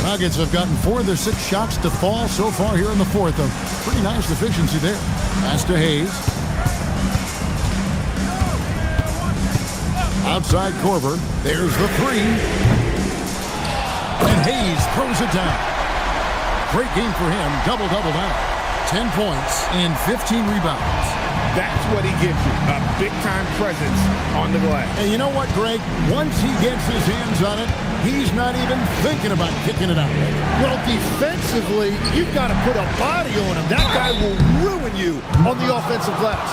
Nuggets have gotten 4 of their 6 shots to fall so far here in the fourth. A pretty nice efficiency there. Pass to Hayes. Outside Korver. There's the three. And Hayes throws it down. Great game for him. Double-double now. 10 points and 15 rebounds. That's what he gives you, a big-time presence on the glass. And you know what, Greg? Once he gets his hands on it, he's not even thinking about kicking it out. Well, defensively, you've got to put a body on him. That guy will ruin you on the offensive glass.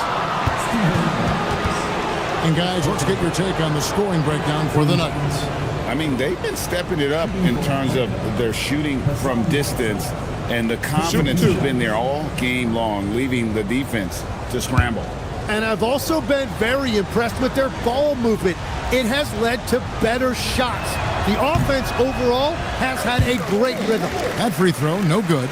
And guys, let's get your take on the scoring breakdown for the Nuggets. I mean, they've been stepping it up in terms of their shooting from distance, and the confidence has been there all game long, leaving the defense to scramble. And I've also been very impressed with their ball movement. It has led to better shots. The offense overall has had a great rhythm. That free throw, no good.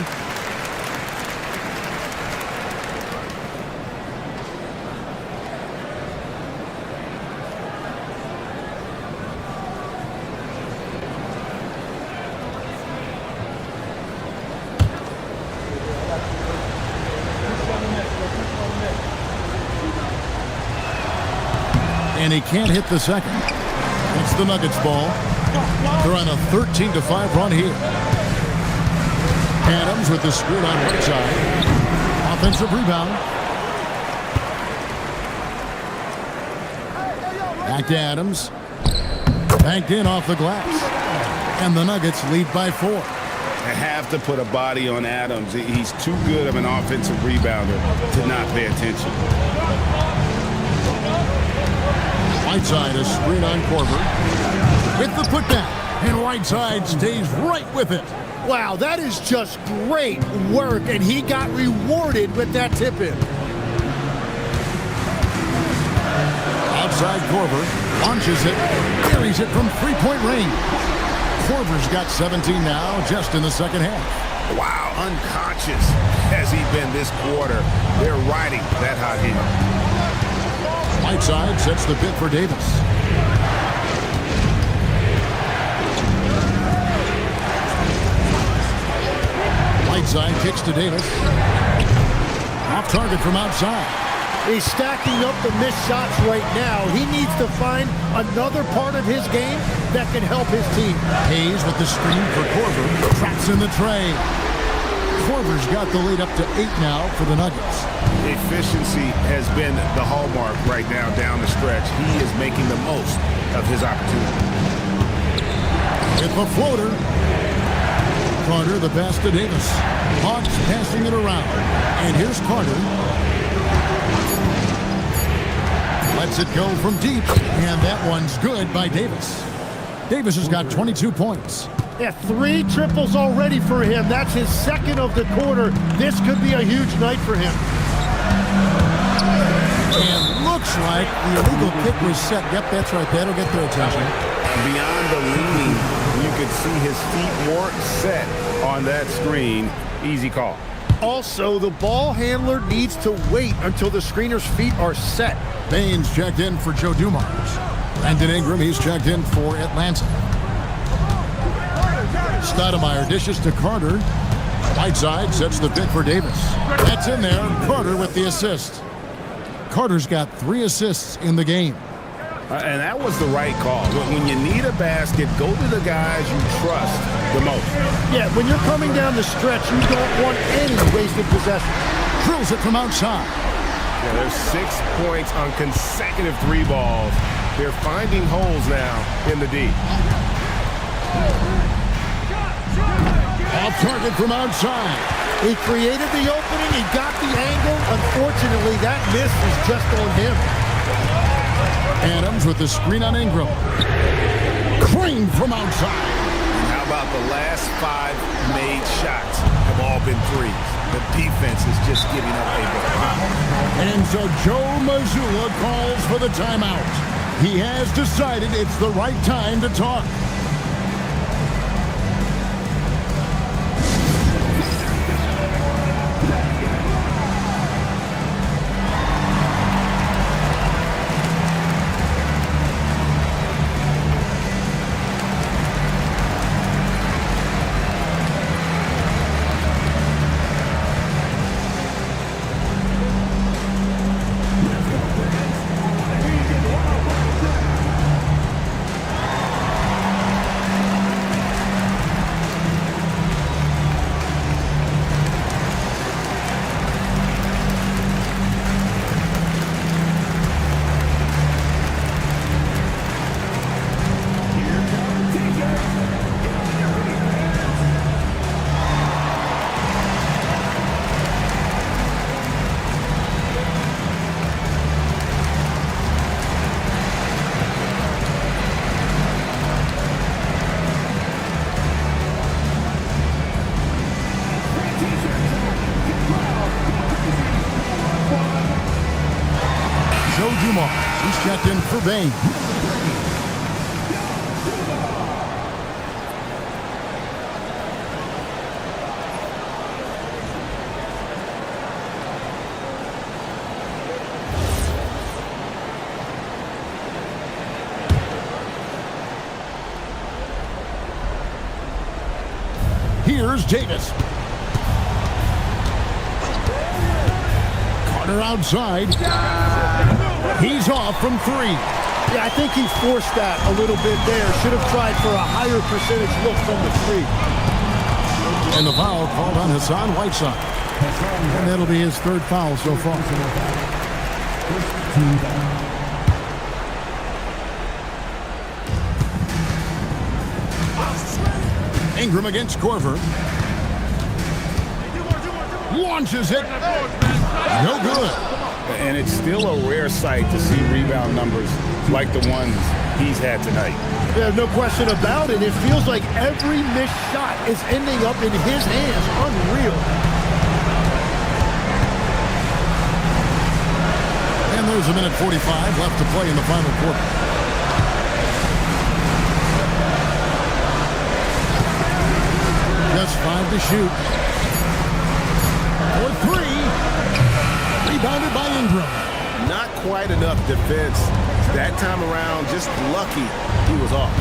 And he can't hit the second. It's the Nuggets ball. They're on a 13-5 run here. Adams with the screen on one side. Offensive rebound. Back to Adams. Banked in off the glass. And the Nuggets lead by 4. They have to put a body on Adams. He's too good of an offensive rebounder to not pay attention. Whiteside, a screen on Korver. With the putback. And Whiteside stays right with it. Wow, that is just great work, and he got rewarded with that tip-in. Outside Korver, launches it, carries it from three-point range. Korver's got 17 now, just in the second half. Wow, unconscious has he been this quarter. They're riding that hot hand. Whiteside sets the pick for Davis. Whiteside kicks to Davis. Off target from outside. He's stacking up the missed shots right now. He needs to find another part of his game that can help his team. Hayes with the screen for Korver. Traps in the tray. Korver's got the lead up to 8 now for the Nuggets. Efficiency has been the hallmark right now down the stretch. He is making the most of his opportunity. With the floater. Carter, the pass to Davis. Hawks passing it around. And here's Carter. Lets it go from deep. And that one's good by Davis. Davis has got 22 points. Yeah, 3 triples already for him. That's his second of the quarter. This could be a huge night for him. And looks like the illegal kick was set. Yep, that's right. That'll get their attention. Beyond the leaning, you could see his feet weren't set on that screen. Easy call. Also, the ball handler needs to wait until the screener's feet are set. Baines checked in for Joe Dumars. Brandon Ingram, he's checked in for Atlanta. Stoudemire dishes to Carter. Whiteside sets the pick for Davis. That's in there. Carter with the assist. Carter's got 3 assists in the game. And that was the right call. When you need a basket, go to the guys you trust the most. Yeah, when you're coming down the stretch, you don't want any wasted possession. Drills it from outside. Yeah, there's 6 points on consecutive 3 balls. They're finding holes now in the D. Off target from outside. He created the opening. He got the angle. Unfortunately, that miss is just on him. Adams with the screen on Ingram. Cream from outside. How about the last 5 made shots have all been threes? The defense is just giving up a lot. And so Joe Mazzulla calls for the timeout. He has decided it's the right time to talk. He's checked in for Bain. Here's Davis. Carter outside. He's off from 3. Yeah, I think he forced that a little bit there. Should have tried for a higher percentage look from the 3. And the foul called on Hassan Whiteside. And that'll be his 3rd foul so far. Ingram against Korver. Launches it. No good. And it's still a rare sight to see rebound numbers like the ones he's had tonight. There's no question about it. It feels like every missed shot is ending up in his hands. Unreal. And there's a minute 45 left to play in the final quarter. Just 5 to shoot. For 3. Rebounded by Ingram. Not quite enough defense that time around. Just lucky he was off.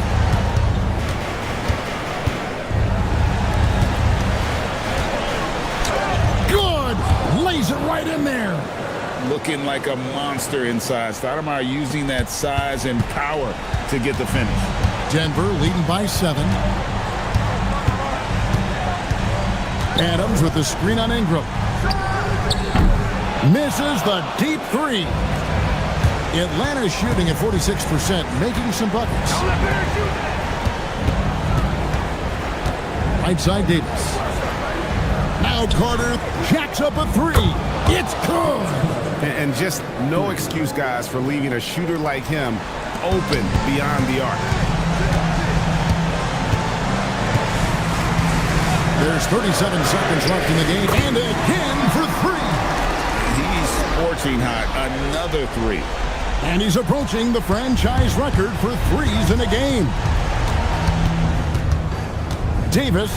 Good. Lays it right in there. Looking like a monster inside. Stoudemire using that size and power to get the finish. Denver leading by 7. Adams with the screen on Ingram. Misses the deep 3. Atlanta shooting at 46%, making some buckets. Right side Davis. Now Carter jacks up a 3. It's good. And just no excuse, guys, for leaving a shooter like him open beyond the arc. There's 37 seconds left in the game, and again for 3. He's scorching hot. Another 3. And he's approaching the franchise record for 3s in a game. Davis.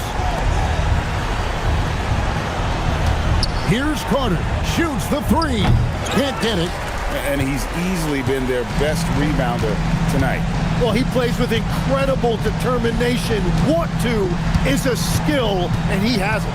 Here's Carter. Shoots the 3. Can't get it. And he's easily been their best rebounder tonight. Well, he plays with incredible determination. Want to is a skill, and he has it.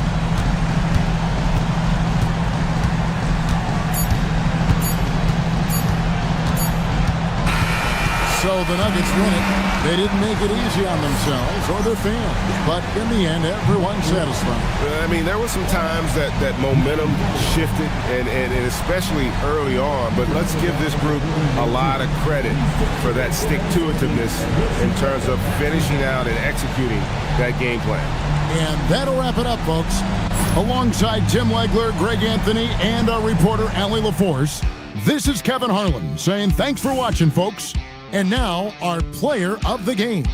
So the Nuggets win it. They didn't make it easy on themselves or their fans, but in the end, everyone's satisfied. I mean, there were some times that momentum shifted, and especially early on, but let's give this group a lot of credit for that stick-to-itiveness in terms of finishing out and executing that game plan. And that'll wrap it up, folks. Alongside Tim Legler, Greg Anthony, and our reporter, Allie LaForce, this is Kevin Harlan saying thanks for watching, folks. And now, our player of the game.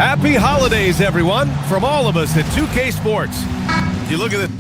Happy holidays, everyone, from all of us at 2K Sports. You look at it.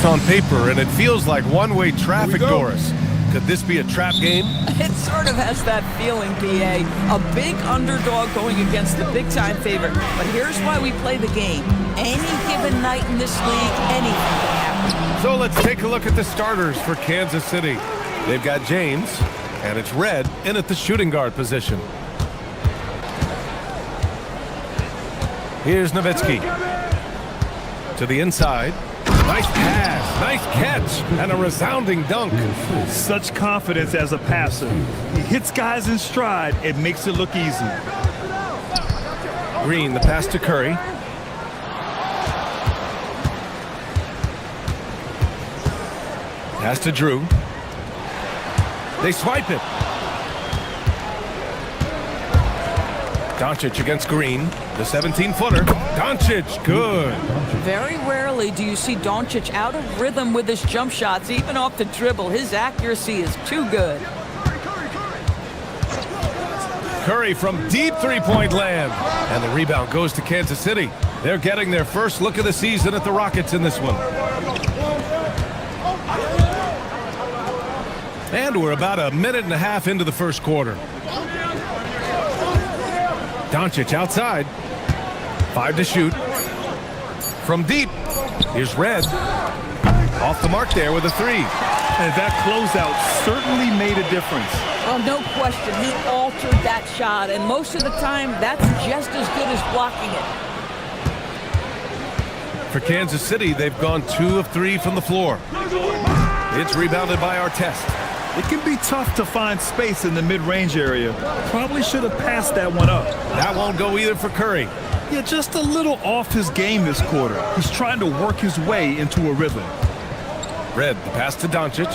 On paper, and it feels like one-way traffic, Doris. Could this be a trap game? It sort of has that feeling, PA. A big underdog going against the big-time favorite. But here's why we play the game. Any given night in this league, anything can happen. So let's take a look at the starters for Kansas City. They've got James, and it's Red in at the shooting guard position. Here's Nowitzki. To the inside. Nice pass, nice catch, and a resounding dunk. Such confidence as a passer. He hits guys in stride. It makes it look easy. Green, the pass to Curry. Pass to Drew. They swipe it. Doncic against Green. The 17-footer. Doncic, good. Very rarely do you see Doncic out of rhythm with his jump shots, even off the dribble. His accuracy is too good. Curry from deep three-point land. And the rebound goes to Kansas City. They're getting their first look of the season at the Rockets in this one. And we're about a minute and a half into the first quarter. Doncic outside. 5 to shoot. From deep. Here's Red. Off the mark there with a 3. And that closeout certainly made a difference. Oh, no question. He altered that shot, and most of the time, that's just as good as blocking it. For Kansas City, they've gone 2 of 3 from the floor. It's rebounded by Artest. It can be tough to find space in the mid-range area. Probably should have passed that one up. That won't go either for Curry. Yeah, just a little off his game this quarter. He's trying to work his way into a rhythm. Red, the pass to Doncic.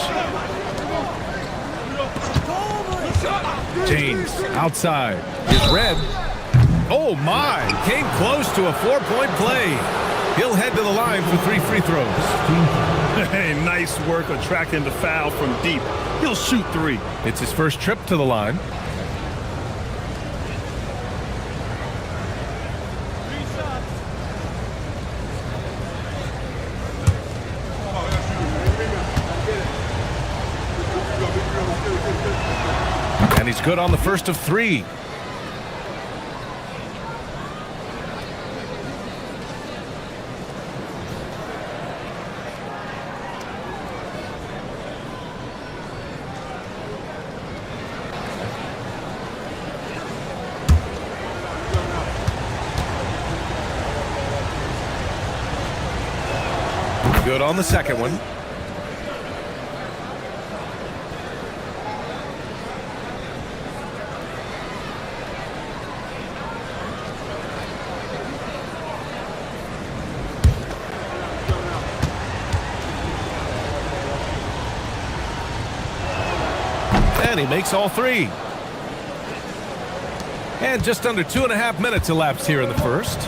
James, outside. Here's Red. Oh, my. Came close to a 4-point play. He'll head to the line for 3 free throws. Hey, nice work attracting the foul from deep. He'll shoot 3. It's his first trip to the line. And he's good on the first of 3. Good on the second one. And he makes all 3. And just under 2.5 minutes elapsed here in the first.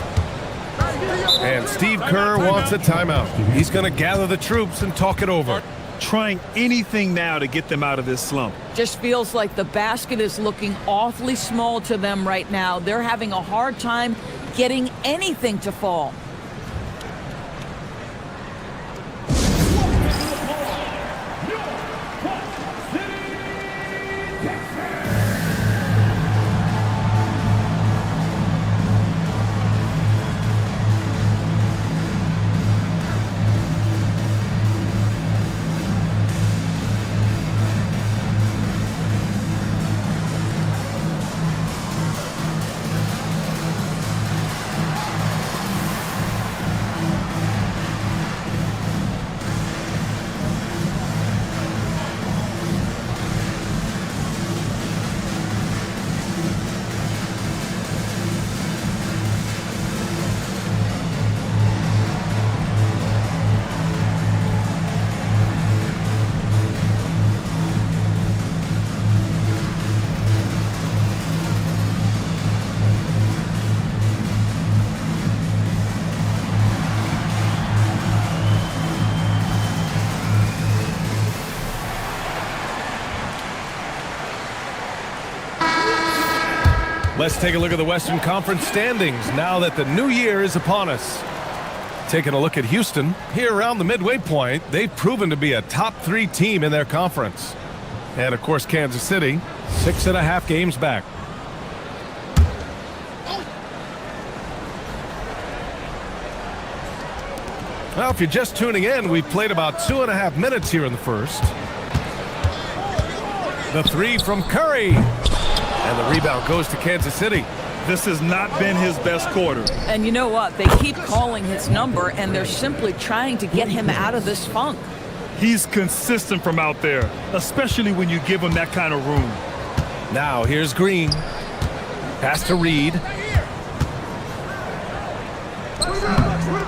And Steve Kerr wants a timeout. He's going to gather the troops and talk it over. Trying anything now to get them out of this slump. Just feels like the basket is looking awfully small to them right now. They're having a hard time getting anything to fall. Let's take a look at the Western Conference standings now that the new year is upon us. Taking a look at Houston, here around the midway point, they've proven to be a top 3 team in their conference. And of course, Kansas City, 6.5 games back. Well, if you're just tuning in, we've played about 2.5 minutes here in the first. The 3 from Curry. And the rebound goes to Kansas City. This has not been his best quarter. And you know what? They keep calling his number, and they're simply trying to get him out of this funk. He's consistent from out there, especially when you give him that kind of room. Now here's Green. Pass to Reed.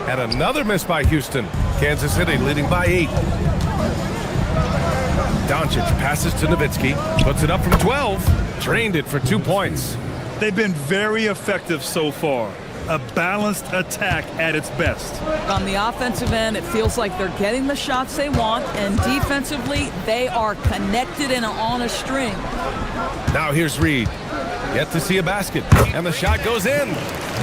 And another miss by Houston. Kansas City leading by 8. Doncic passes to Nowitzki. Puts it up from 12. Drained it for 2 points. They've been very effective so far. A balanced attack at its best. On the offensive end, it feels like they're getting the shots they want, and defensively, they are connected and on a string. Now here's Reed. Yet to see a basket, and the shot goes in.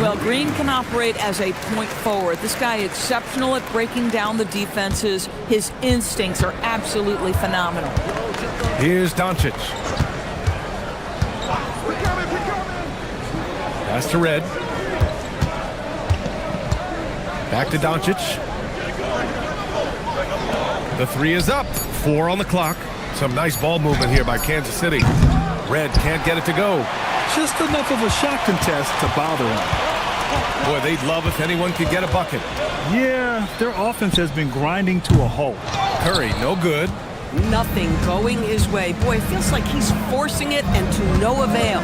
Well, Green can operate as a point forward. This guy is exceptional at breaking down the defenses. His instincts are absolutely phenomenal. Here's Doncic. Pass to Red. Back to Doncic. The 3 is up. 4 on the clock. Some nice ball movement here by Kansas City. Red can't get it to go. Just enough of a shot contest to bother him. Boy, they'd love if anyone could get a bucket. Yeah, their offense has been grinding to a halt. Curry, no good. Nothing going his way. Boy, it feels like he's forcing it and to no avail.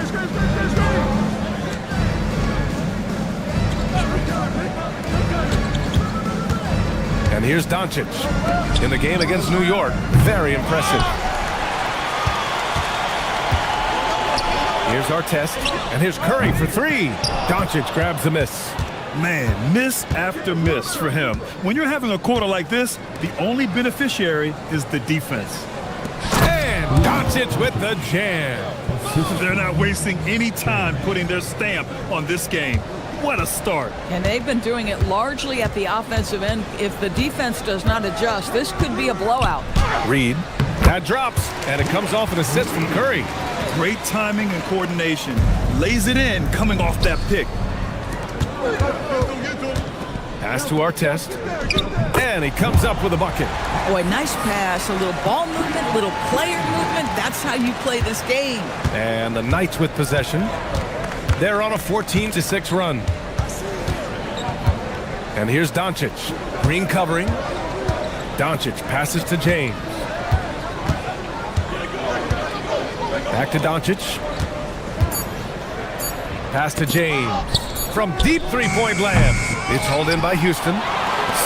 And here's Doncic. In the game against New York, very impressive. Here's Artest, and here's Curry for 3. Doncic grabs the miss. Man, miss after miss for him. When you're having a quarter like this, the only beneficiary is the defense. And Doncic with the jam. They're not wasting any time putting their stamp on this game. What a start. And they've been doing it largely at the offensive end. If the defense does not adjust, this could be a blowout. Reed, that drops, and it comes off an assist from Curry. Great timing and coordination. Lays it in coming off that pick. Pass to Artest, and he comes up with a bucket. Boy, nice pass, a little ball movement, little player movement. That's how you play this game. And the Knights with possession. They're on a 14-6 run. And here's Doncic. Green covering. Doncic passes to James. Back to Doncic. Pass to James. From deep three-point land. It's hauled in by Houston.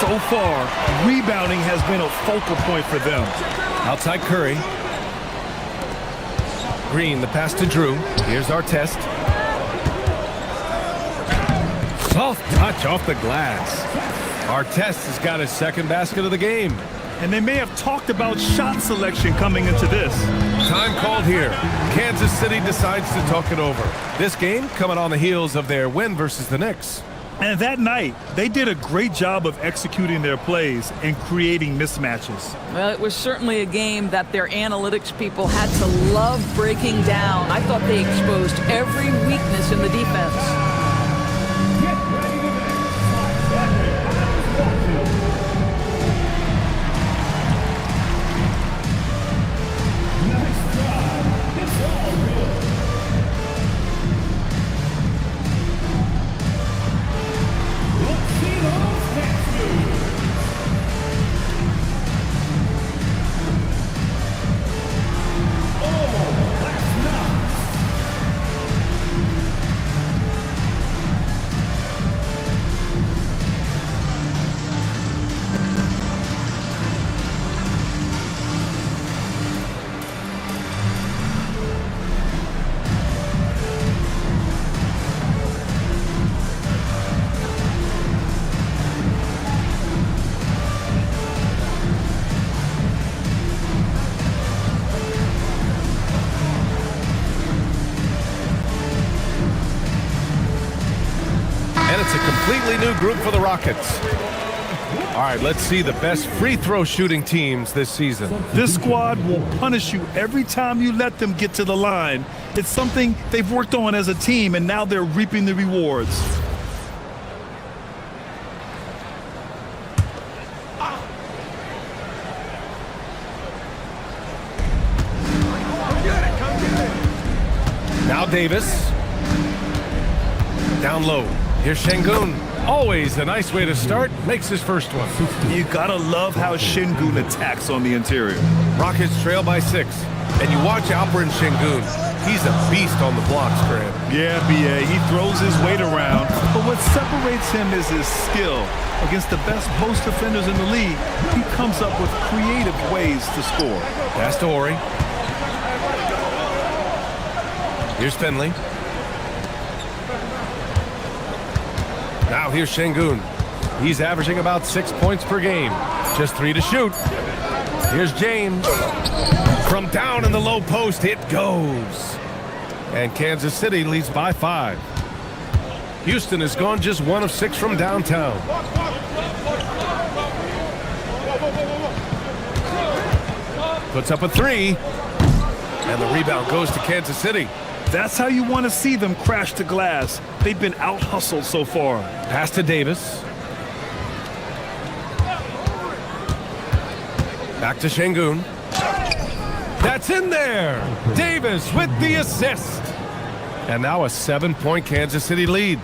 So far, rebounding has been a focal point for them. Outside Curry. Green, the pass to Drew. Here's Artest. Soft touch off the glass. Artest has got his second basket of the game. And they may have talked about shot selection coming into this. Time called here. Kansas City decides to talk it over. This game coming on the heels of their win versus the Knicks. And that night, they did a great job of executing their plays and creating mismatches. Well, it was certainly a game that their analytics people had to love breaking down. I thought they exposed every weakness in the defense. completely new group for the Rockets. All right, let's see the best free throw shooting teams this season. This squad will punish you every time you let them get to the line. It's something they've worked on as a team, and now they're reaping the rewards. Now Davis. Down low. Here's Şengün. Always a nice way to start. Makes his first one. You gotta love how Şengün attacks on the interior. Rockets trail by 6. And you watch Alperen Şengün. He's a beast on the blocks, Grant. Yeah, B.A., he throws his weight around, but what separates him is his skill. Against the best post defenders in the league, he comes up with creative ways to score. Pass to Horry. Here's Finley. Now here's Şengün. He's averaging about 6 points per game. Just 3 to shoot. Here's James. From down in the low post, it goes. And Kansas City leads by 5. Houston has gone just 1 of 6 from downtown. Puts up a 3. And the rebound goes to Kansas City. That's how you want to see them crash the glass. They've been out-hustled so far. Pass to Davis. Back to Şengün. That's in there. Davis with the assist. And now a 7-point Kansas City lead.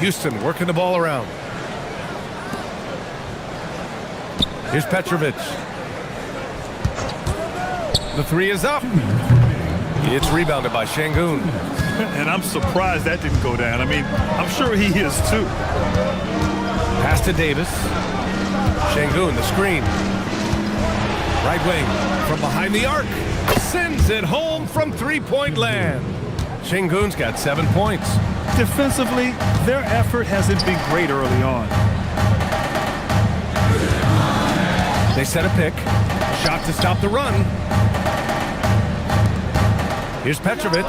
Houston working the ball around. Here's Petrovic. The 3 is up. It's rebounded by Şengün. And I'm surprised that didn't go down. I mean, I'm sure he is too. Pass to Davis. Şengün, the screen. Right wing from behind the arc. Sends it home from three-point land. Şengün's got 7 points. Defensively, their effort hasn't been great early on. They set a pick. Shot to stop the run. Here's Petrovic.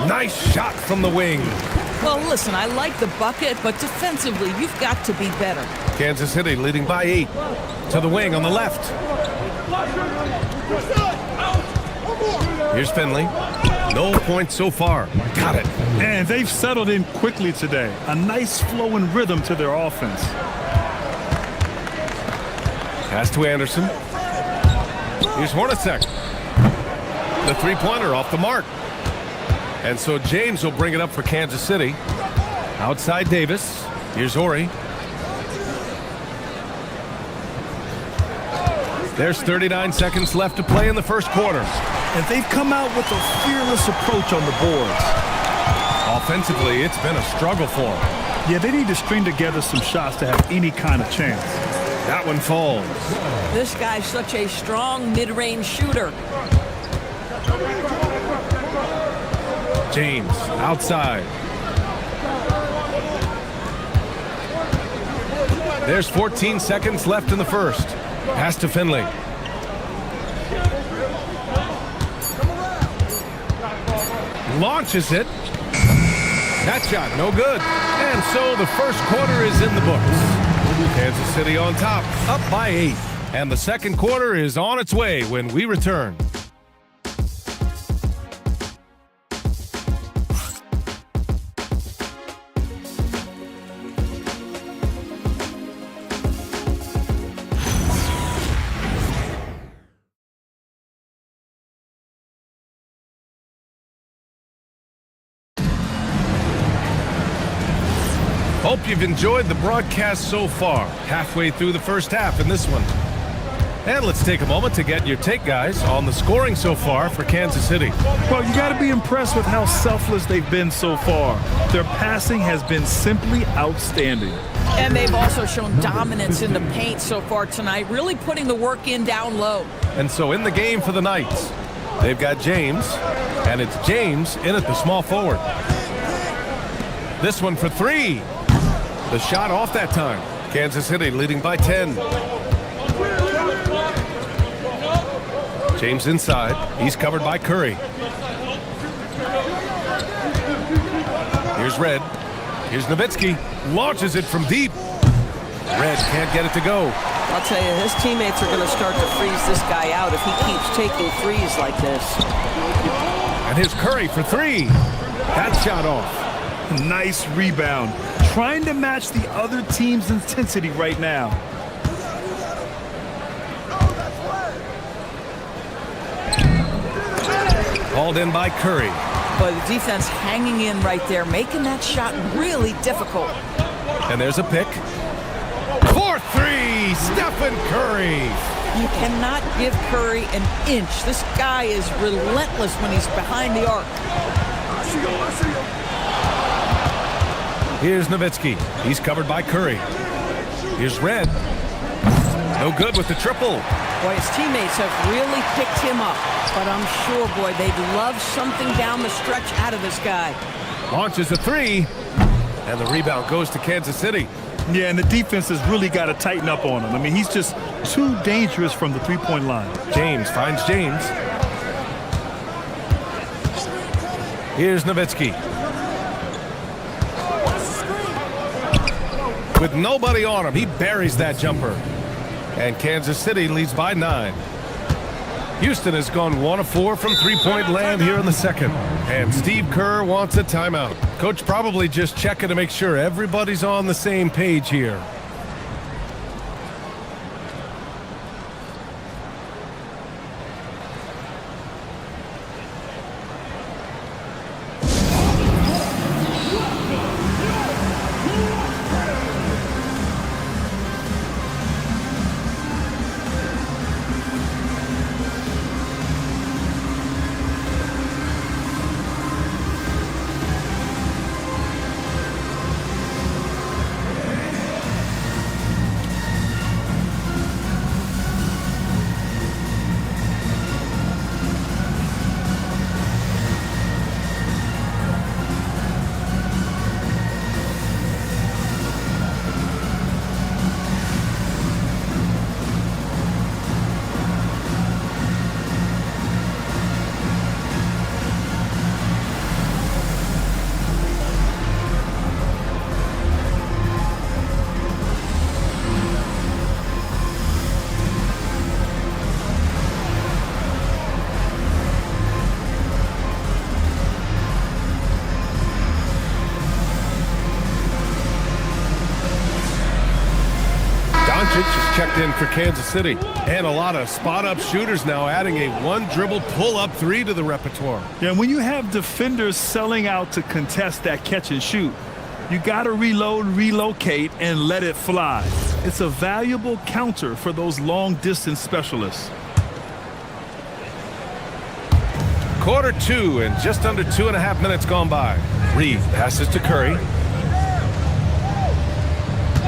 Nice shot from the wing. Well, listen, I like the bucket, but defensively, you've got to be better. Kansas City leading by 8. To the wing on the left. Here's Finley. No points so far. Got it. And they've settled in quickly today. A nice flow and rhythm to their offense. Pass to Anderson. Here's Hornacek. The three-pointer off the mark. And so James will bring it up for Kansas City. Outside Davis. Here's Horry. There's 39 seconds left to play in the first quarter. And they've come out with a fearless approach on the boards. Offensively, it's been a struggle for them. Yeah, they need to string together some shots to have any kind of chance. That one falls. This guy's such a strong mid-range shooter. James outside. There's 14 seconds left in the first. Pass to Finley. Launches it. That shot no good. And so the first quarter is in the books. Kansas City on top, up by 8. And the second quarter is on its way when we return. Hope you've enjoyed the broadcast so far. Halfway through the first half in this one. And let's take a moment to get your take, guys, on the scoring so far for Kansas City. Well, you got to be impressed with how selfless they've been so far. Their passing has been simply outstanding. And they've also shown dominance in the paint so far tonight, really putting the work in down low. And so in the game for the Knights, they've got James, and it's James in at the small forward. This one for 3. The shot off that time. Kansas City leading by 10. James inside. He's covered by Curry. Here's Red. Here's Nowitzki. Launches it from deep. Red can't get it to go. I'll tell you, his teammates are going to start to freeze this guy out if he keeps taking threes like this. And here's Curry for three. That shot off. Nice rebound. Trying to match the other team's intensity right now. Hauled in by Curry. But the defense hanging in right there, making that shot really difficult. And there's a pick. For three, Stephen Curry. You cannot give Curry an inch. This guy is relentless when he's behind the arc. Here's Nowitzki. He's covered by Curry. Here's Red. No good with the triple. Boy, his teammates have really picked him up. But I'm sure, boy, they'd love something down the stretch out of this guy. Launches a three. And the rebound goes to Kansas City. Yeah, and the defense has really got to tighten up on him. I mean, he's just too dangerous from the three-point line. James finds James. Here's Nowitzki. With nobody on him, he buries that jumper. And Kansas City leads by 9. Houston has gone 1 of 4 from three-point land here in the second. And Steve Kerr wants a timeout. Coach probably just checking to make sure everybody's on the same page here. Just checked in for Kansas City. And a lot of spot-up shooters now, adding a one-dribble pull-up three to the repertoire. Yeah, when you have defenders selling out to contest that catch and shoot, you got to reload, relocate, and let it fly. It's a valuable counter for those long-distance specialists. Quarter 2 and just under 2.5 minutes gone by. Reed passes to Curry.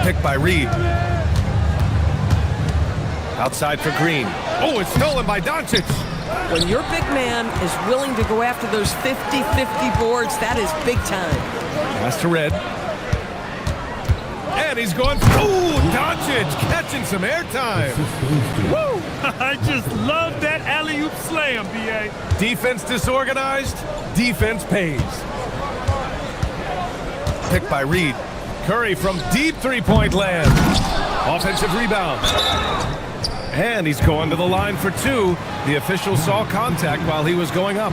Picked by Reed. Outside for Green. Oh, it's stolen by Doncic. When your big man is willing to go after those 50-50 boards, that is big time. Pass to Red. And he's going. Ooh, Doncic catching some airtime. Woo! I just love that alley-oop slam, B.A. Defense disorganized. Defense pays. Picked by Reed. Curry from deep three-point land. Offensive rebound. And he's going to the line for 2. The official saw contact while he was going up.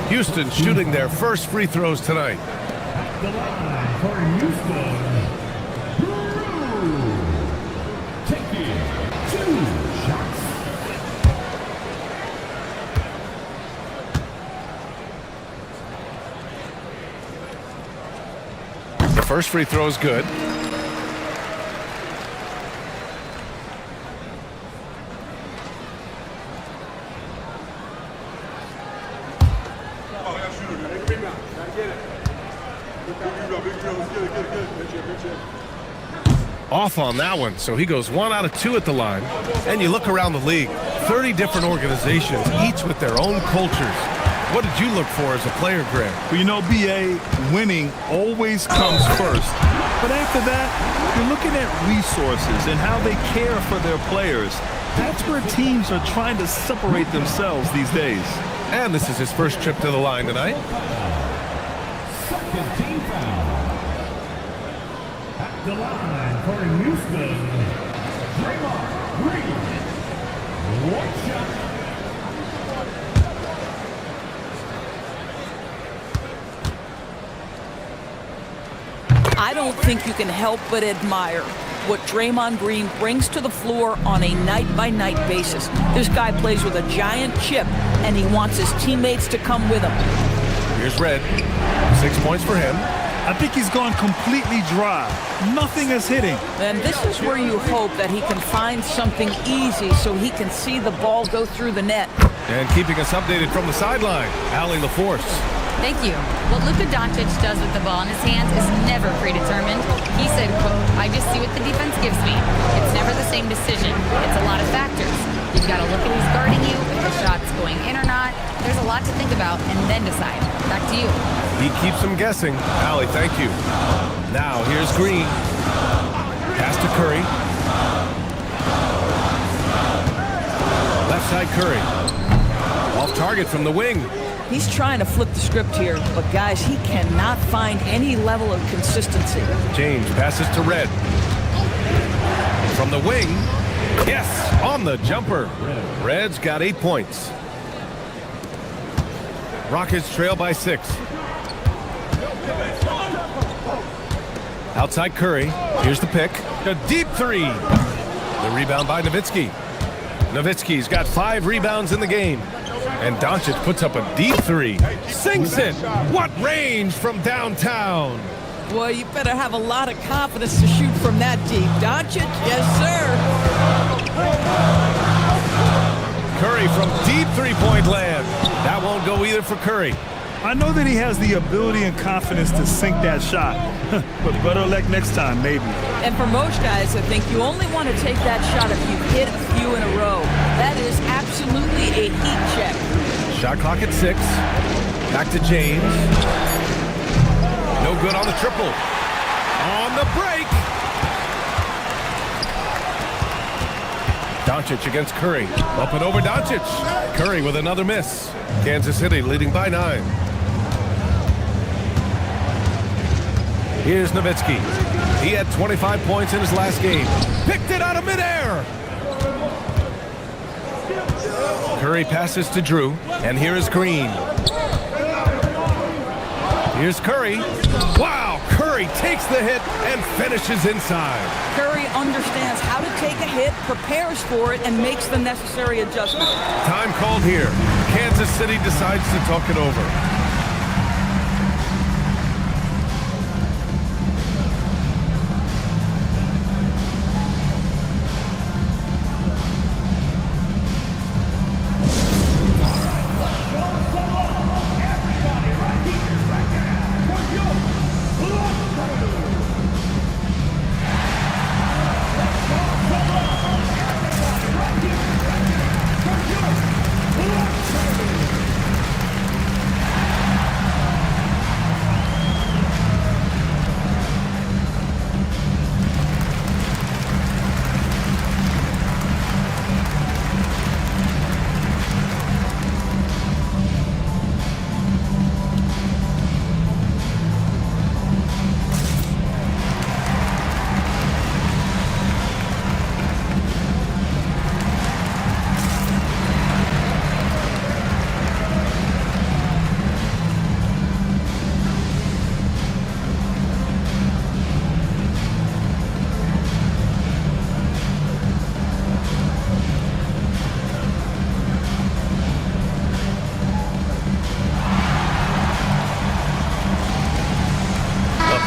Houston shooting their first free throws tonight. The line for Houston. Taking 2 shots. The first free throw is good. Off on that one, so he goes 1 out of 2 at the line. And you look around the league, 30 different organizations, each with their own cultures. What did you look for as a player, Greg? Well, you know, B.A., winning always comes first. But after that, you're looking at resources and how they care for their players. That's where teams are trying to separate themselves these days. And this is his first trip to the line tonight. Second team foul. the line for Houston, Draymond Green. One shot. I don't think you can help but admire what Draymond Green brings to the floor on a night-by-night basis. This guy plays with a giant chip, and he wants his teammates to come with him. Here's Red. 6 points for him. I think he's gone completely dry. Nothing is hitting. And this is where you hope that he can find something easy so he can see the ball go through the net. And keeping us updated from the sideline, Allie LaForce. Thank you. What Luka Doncic does with the ball in his hands is never predetermined. He said, quote, I just see what the defense gives me. It's never the same decision. It's a lot of factors. You've got to look at who's guarding you, if the shot's going in or not. There's a lot to think about and then decide. Back to you. He keeps them guessing. Allie, thank you. Now here's Green. Pass to Curry. Left side Curry. Off target from the wing. He's trying to flip the script here, but guys, he cannot find any level of consistency. James passes to Red. From the wing. Yes, on the jumper. Red's got 8 points. Rockets trail by 6. Outside Curry. Here's the pick. A deep three. The rebound by Nowitzki. Nowitzki's got 5 rebounds in the game. And Doncic puts up a deep three. Sinks it. What range from downtown. Boy, you better have a lot of confidence to shoot from that deep. Doncic, yes, sir. Curry from deep three-point land. That won't go either for Curry. I know that he has the ability and confidence to sink that shot, but better luck next time, maybe. And for most guys, I think you only want to take that shot if you've hit a few in a row. That is absolutely a heat check. Shot clock at 6. Back to James. No good on the triple. On the break. Doncic against Curry. Up and over Doncic. Curry with another miss. Kansas City leading by 9. Here's Nowitzki. He had 25 points in his last game. Picked it out of midair. Curry passes to Drew. And here is Green. Here's Curry. Wow, Curry takes the hit and finishes inside. Curry understands how to take a hit, prepares for it, and makes the necessary adjustment. Time called here. Kansas City decides to talk it over.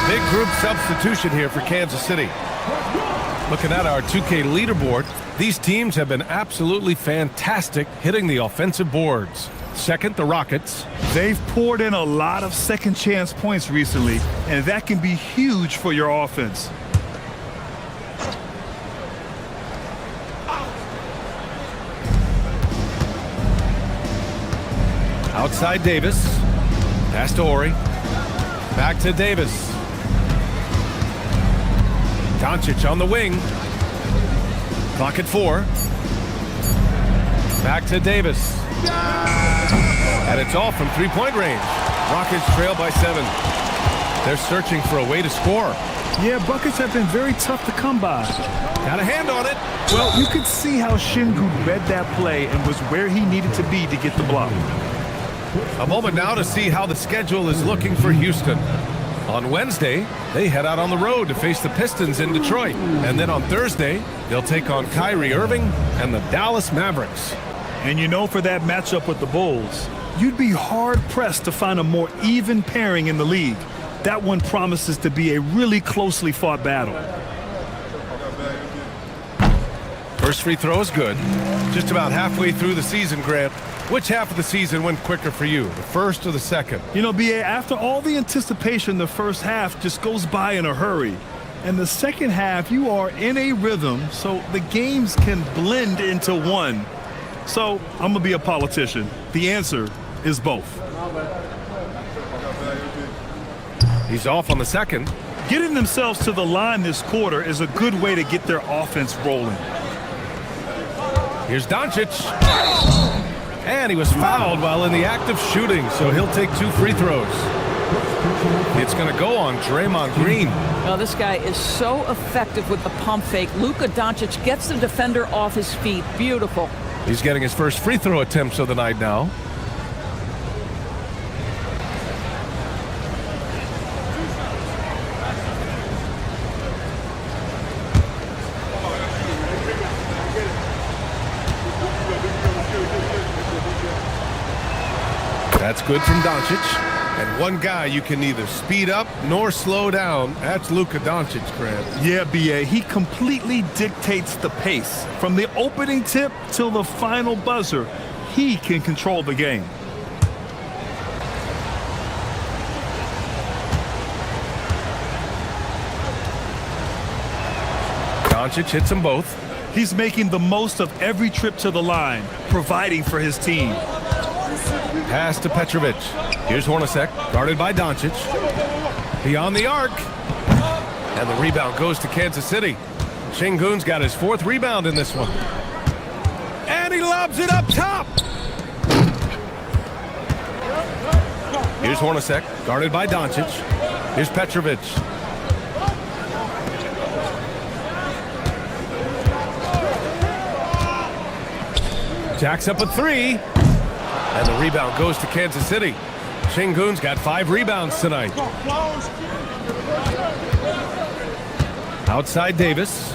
Big group substitution here for Kansas City. Looking at our 2K leaderboard, these teams have been absolutely fantastic hitting the offensive boards. Second, the Rockets. They've poured in a lot of second chance points recently, and that can be huge for your offense. Outside Davis. Pass to Ori. Back to Davis. Doncic on the wing. Clock at 4. Back to Davis. And it's off from three-point range. Rockets trail by 7. They're searching for a way to score. Yeah, buckets have been very tough to come by. Got a hand on it. Well, you could see how Şengün read that play and was where he needed to be to get the block. A moment now to see how the schedule is looking for Houston. On Wednesday, they head out on the road to face the Pistons in Detroit. And then on Thursday, they'll take on Kyrie Irving and the Dallas Mavericks. And you know, for that matchup with the Bulls, you'd be hard-pressed to find a more even pairing in the league. That one promises to be a really closely fought battle. First free throw is good. Just about halfway through the season, Grant. Which half of the season went quicker for you, the first or the second? You know, B.A., after all the anticipation, the first half just goes by in a hurry. And the second half, you are in a rhythm, so the games can blend into one. So I'm going to be a politician. The answer is both. He's off on the second. Getting themselves to the line this quarter is a good way to get their offense rolling. Here's Doncic. And he was fouled while in the act of shooting, so he'll take 2 free throws. It's going to go on Draymond Green. Now, this guy is so effective with the pump fake. Luka Doncic gets the defender off his feet. Beautiful. He's getting his first free throw attempts of the night now. That's good from Doncic. And one guy you can neither speed up nor slow down. That's Luka Doncic, Grant. Yeah, B.A., he completely dictates the pace. From the opening tip till the final buzzer, he can control the game. Doncic hits them both. He's making the most of every trip to the line, providing for his team. Pass to Petrovic. Here's Hornacek, guarded by Doncic. Beyond the arc. And the rebound goes to Kansas City. Şengün's got his 4th rebound in this one. And he lobs it up top. Here's Hornacek, guarded by Doncic. Here's Petrovic. Jacks up a 3. And the rebound goes to Kansas City. Şengün's got 5 rebounds tonight. Outside Davis.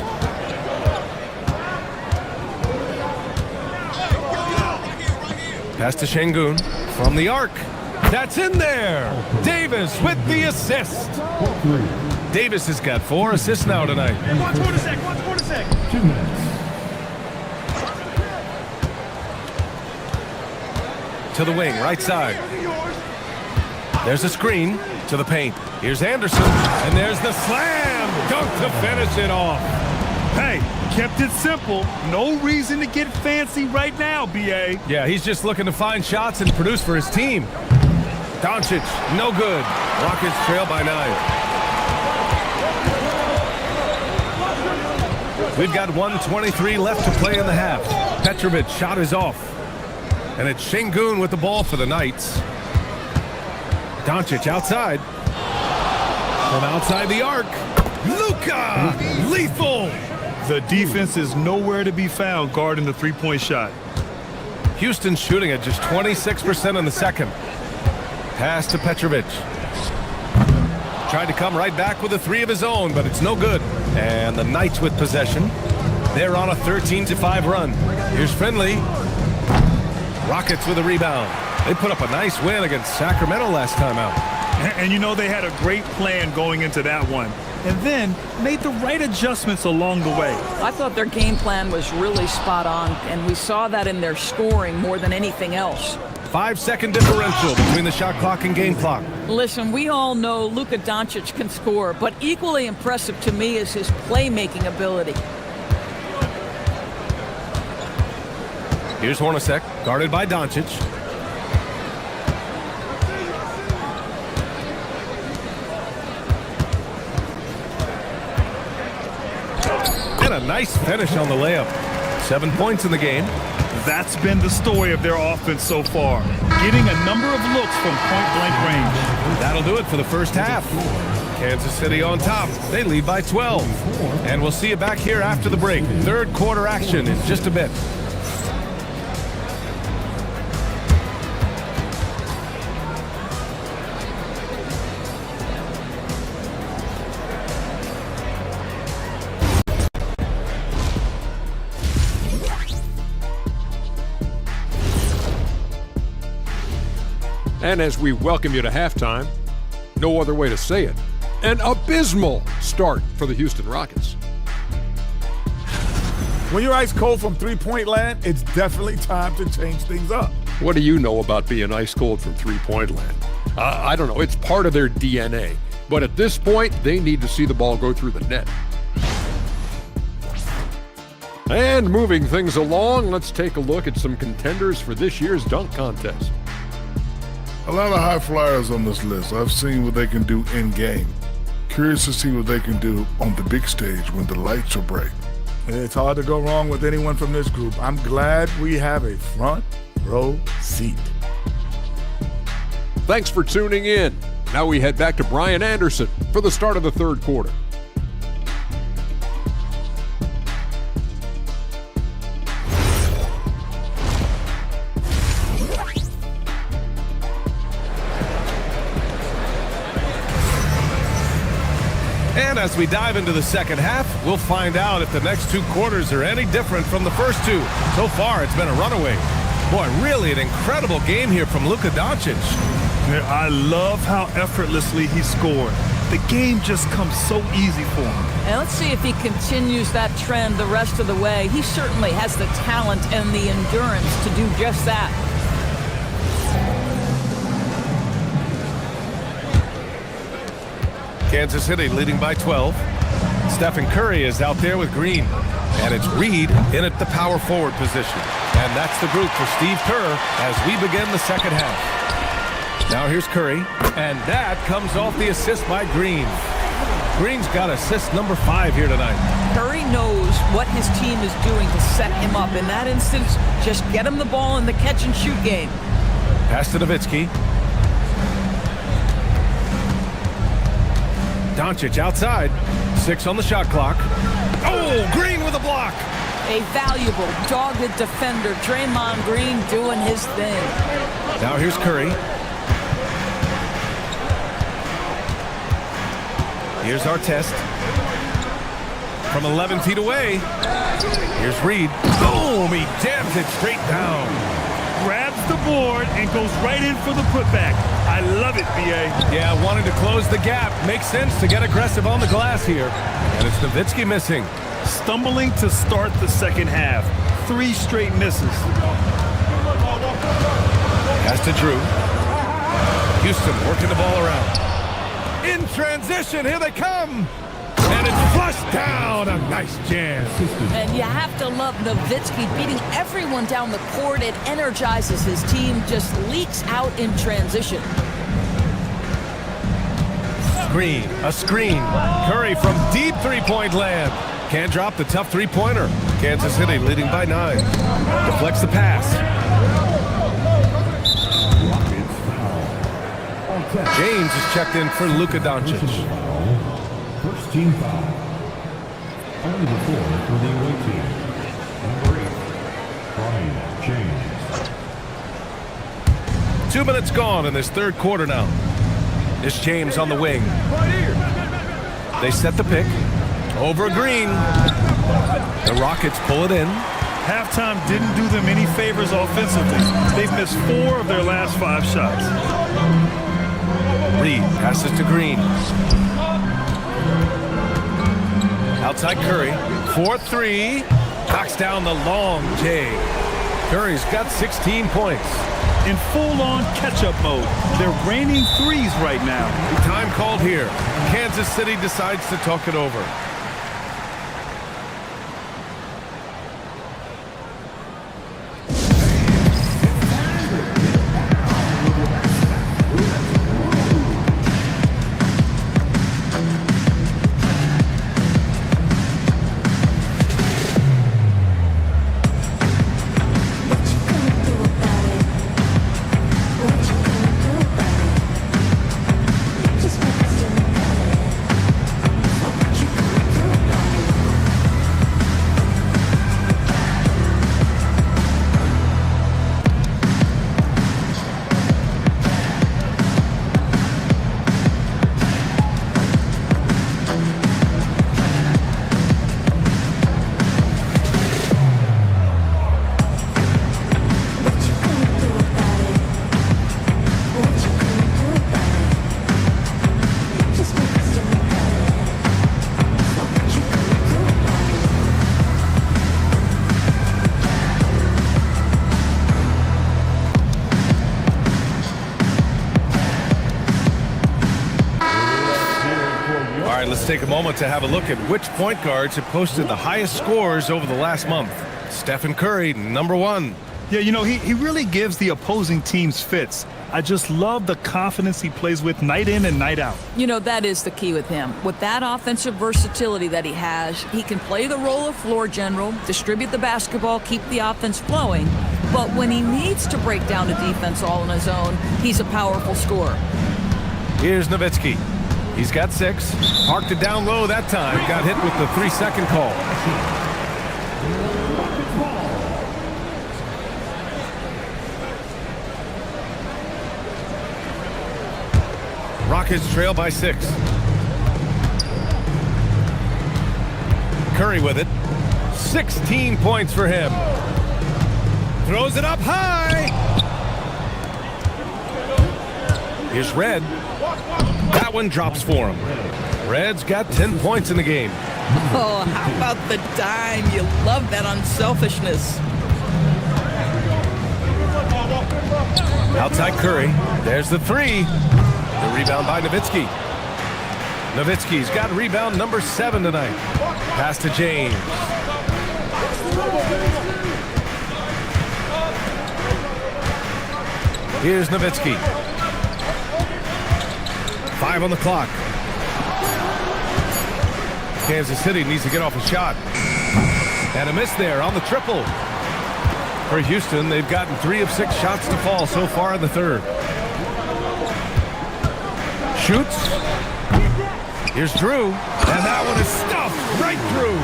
Pass to Şengün from the arc. That's in there. Davis with the assist. Davis has got 4 assists now tonight. Watch Hornacek. 2 minutes. To the wing, right side. There's a screen to the paint. Here's Anderson, and there's the slam dunk to finish it off. Hey, kept it simple. No reason to get fancy right now, B.A. Yeah, he's just looking to find shots and produce for his team. Doncic, no good. Rockets trail by 9. We've got 1:23 left to play in the half. Petrovic shot is off. And it's Şengün with the ball for the Knights. Doncic outside. From outside the arc. Luka! Lethal! The defense is nowhere to be found guarding the three-point shot. Houston shooting at just 26% in the second. Pass to Petrovic. Tried to come right back with a 3 of his own, but it's no good. And the Knights with possession. They're on a 13-5 run. Here's Finley. Rockets with a rebound. They put up a nice win against Sacramento last time out. And you know they had a great plan going into that one. And then made the right adjustments along the way. I thought their game plan was really spot on, and we saw that in their scoring more than anything else. 5-second differential between the shot clock and game clock. Listen, we all know Luka Doncic can score, but equally impressive to me is his playmaking ability. Here's Hornacek, guarded by Doncic. And a nice finish on the layup. 7 points in the game. That's been the story of their offense so far, getting a number of looks from point-blank range. That'll do it for the first half. Kansas City on top. They lead by 12. And we'll see you back here after the break. Third quarter action in just a bit. And as we welcome you to halftime, no other way to say it, an abysmal start for the Houston Rockets. When you're ice cold from three-point land, it's definitely time to change things up. What do you know about being ice cold from three-point land? I don't know. It's part of their DNA. But at this point, they need to see the ball go through the net. And moving things along, let's take a look at some contenders for this year's dunk contest. A lot of high flyers on this list. I've seen what they can do in game. Curious to see what they can do on the big stage when the lights are bright. It's hard to go wrong with anyone from this group. I'm glad we have a front row seat. Thanks for tuning in. Now we head back to Brian Anderson for the start of the third quarter. And as we dive into the second half, we'll find out if the next two quarters are any different from the first two. So far, it's been a runaway. Boy, really an incredible game here from Luka Doncic. I love how effortlessly he scored. The game just comes so easy for him. And let's see if he continues that trend the rest of the way. He certainly has the talent and the endurance to do just that. Kansas City leading by 12. Stephen Curry is out there with Green. And it's Reed in at the power forward position. And that's the group for Steve Kerr as we begin the second half. Now here's Curry. And that comes off the assist by Green. Green's got assist number 5 here tonight. Curry knows what his team is doing to set him up. In that instance, just get him the ball in the catch-and-shoot game. Pass to Nowitzki. Doncic outside. 6 on the shot clock. Oh, Green with a block. A valuable, dogged defender. Draymond Green doing his thing. Now here's Curry. Here's Artest. From 11 feet away. Here's Reed. Boom! He jams it straight down. Grabs the board and goes right in for the putback. I love it, B.A. Yeah, wanting to close the gap. Makes sense to get aggressive on the glass here. And it's Nowitzki missing. Stumbling to start the second half. 3 straight misses. Pass to Drew. Houston working the ball around. In transition, here they come. And it's flushed down. A nice jam. And you have to love Nowitzki beating everyone down the court. It energizes his team, just leaks out in transition. Green, a screen. Curry from deep three-point land. Can't drop the tough three-pointer. Kansas City leading by 9. Deflects the pass. James is checked in for Luka Doncic. First team foul. Only the 4 for the away team. Number 8, Brian James. 2 minutes gone in this third quarter now. It's James on the wing. They set the pick. Over Green. The Rockets pull it in. Halftime didn't do them any favors offensively. They've missed 4 of their last 5 shots. Reed passes to Green. Outside Curry. 4-3. Knocks down the long J. Curry's got 16 points. In full-on catch-up mode. They're raining threes right now. Time called here. Kansas City decides to talk it over. Let's take a moment to have a look at which point guards have posted the highest scores over the last month. Stephen Curry, number 1. Yeah, you know, he really gives the opposing teams fits. I just love the confidence he plays with night in and night out. You know, that is the key with him. With that offensive versatility that he has, he can play the role of floor general, distribute the basketball, keep the offense flowing. But when he needs to break down a defense all on his own, he's a powerful scorer. Here's Nowitzki. He's got 6. Parked it down low that time. Got hit with the 3-second call. Rockets trail by 6. Curry with it. 16 points for him. Throws it up high. Here's Red. That one drops for him. Red's got 10 points in the game. Oh, how about the dime? You love that unselfishness. Outside Curry. There's the 3. The rebound by Nowitzki. Nowitzki's got rebound number 7 tonight. Pass to James. Here's Nowitzki. 5 on the clock. Kansas City needs to get off a shot. And a miss there on the triple. For Houston, they've gotten 3 of 6 shots to fall so far in the third. Shoots. Here's Drew. And that one is stuffed right through.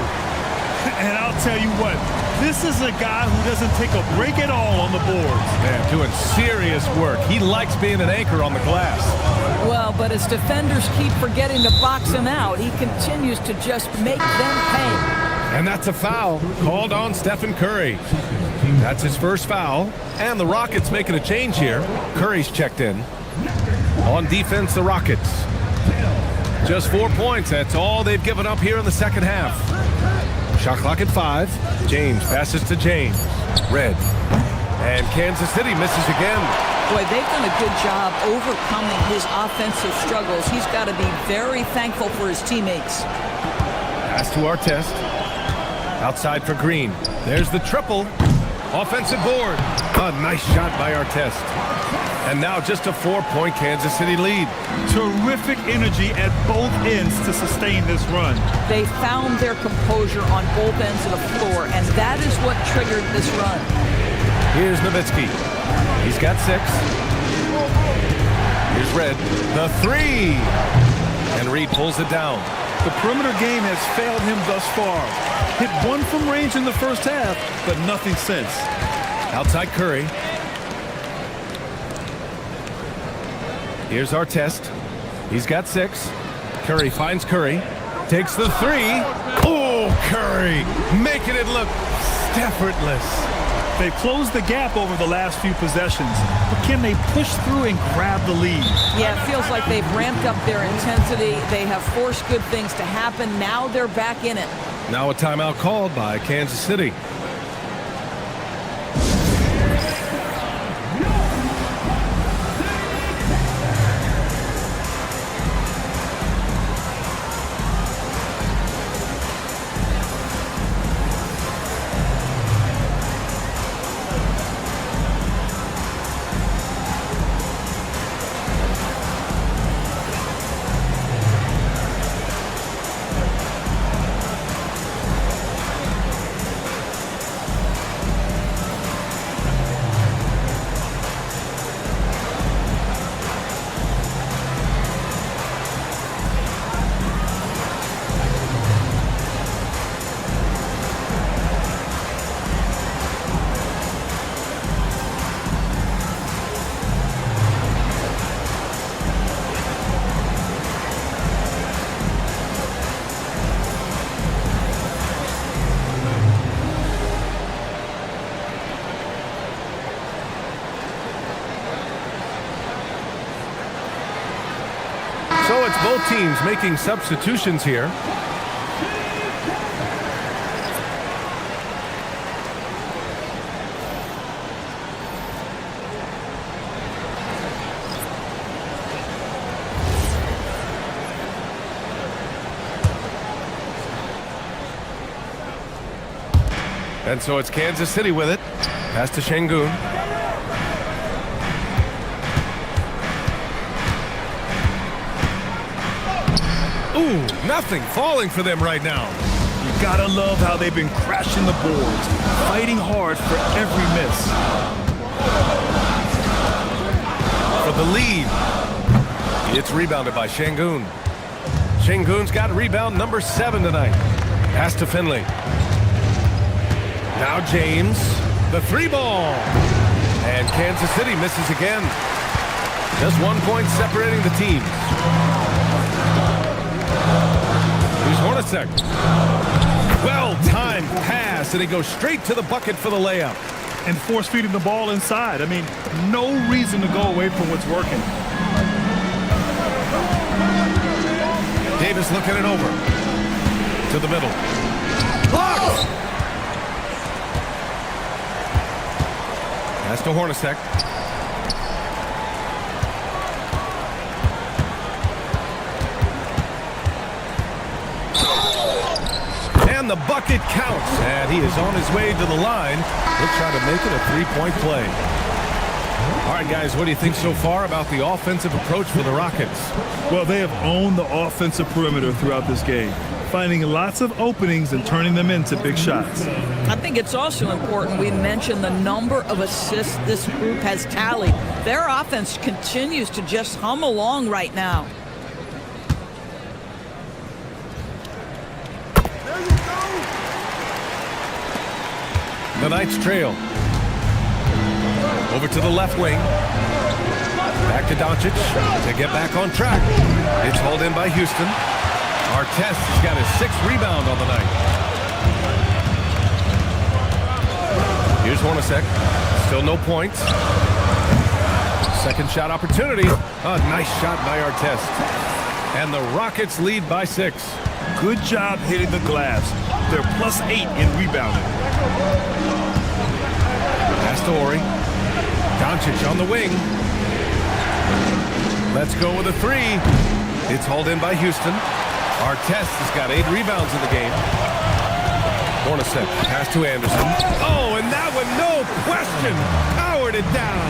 And I'll tell you what, this is a guy who doesn't take a break at all on the boards. Man, doing serious work. He likes being an anchor on the glass. Well, but as defenders keep forgetting to box him out, he continues to just make them pay. And that's a foul called on Stephen Curry. That's his first foul. And the Rockets making a change here. Curry's checked in. On defense, the Rockets. Just 4 points. That's all they've given up here in the second half. Shot clock at 5. James passes to James. Red. And Kansas City misses again. Boy, they've done a good job overcoming his offensive struggles. He's got to be very thankful for his teammates. Pass to Artest. Outside for Green. There's the triple. Offensive board. A nice shot by Artest. And now just a 4-point Kansas City lead. Terrific energy at both ends to sustain this run. They found their composure on both ends of the floor, and that is what triggered this run. Here's Nowitzki. He's got 6. Here's Red. The 3. And Reed pulls it down. The perimeter game has failed him thus far. Hit 1 from range in the first half, but nothing since. Outside Curry. Here's Artest. He's got 6. Curry finds Curry. Takes the 3. Oh, Curry making it look effortless. They've closed the gap over the last few possessions, but can they push through and grab the lead? Yeah, it feels like they've ramped up their intensity. They have forced good things to happen. Now they're back in it. Now a timeout called by Kansas City. So it's both teams making substitutions here. And so it's Kansas City with it. Pass to Şengün. Ooh, nothing falling for them right now. You gotta love how they've been crashing the boards, fighting hard for every miss. For the lead. It's rebounded by Şengün. Şengün's got rebound number 7 tonight. Pass to Finley. Now James, the 3-ball. And Kansas City misses again. Just 1 point separating the teams. Here's Hornacek. Well-timed pass, and he goes straight to the bucket for the layup. And force-feeding the ball inside. I mean, no reason to go away from what's working. Davis looking it over. To the middle. Blocked! Pass to Hornacek. And the bucket counts. And he is on his way to the line. He'll try to make it a 3-point play. All right, guys, what do you think so far about the offensive approach for the Rockets? Well, they have owned the offensive perimeter throughout this game, finding lots of openings and turning them into big shots. I think it's also important we mention the number of assists this group has tallied. Their offense continues to just hum along right now. The Knights trail. Over to the left wing. Back to Doncic to get back on track. It's hauled in by Houston. Artest has got his 6th rebound on the night. Here's Hornacek. Still no points. Second shot opportunity. A nice shot by Artest. And the Rockets lead by 6. Good job hitting the glass. They're +8 in rebounding. Pass to Ori. Doncic on the wing. Let's go with a 3. It's hauled in by Houston. Artest has got 8 rebounds in the game. Hornacek, pass to Anderson. Oh, and that one, no question, powered it down.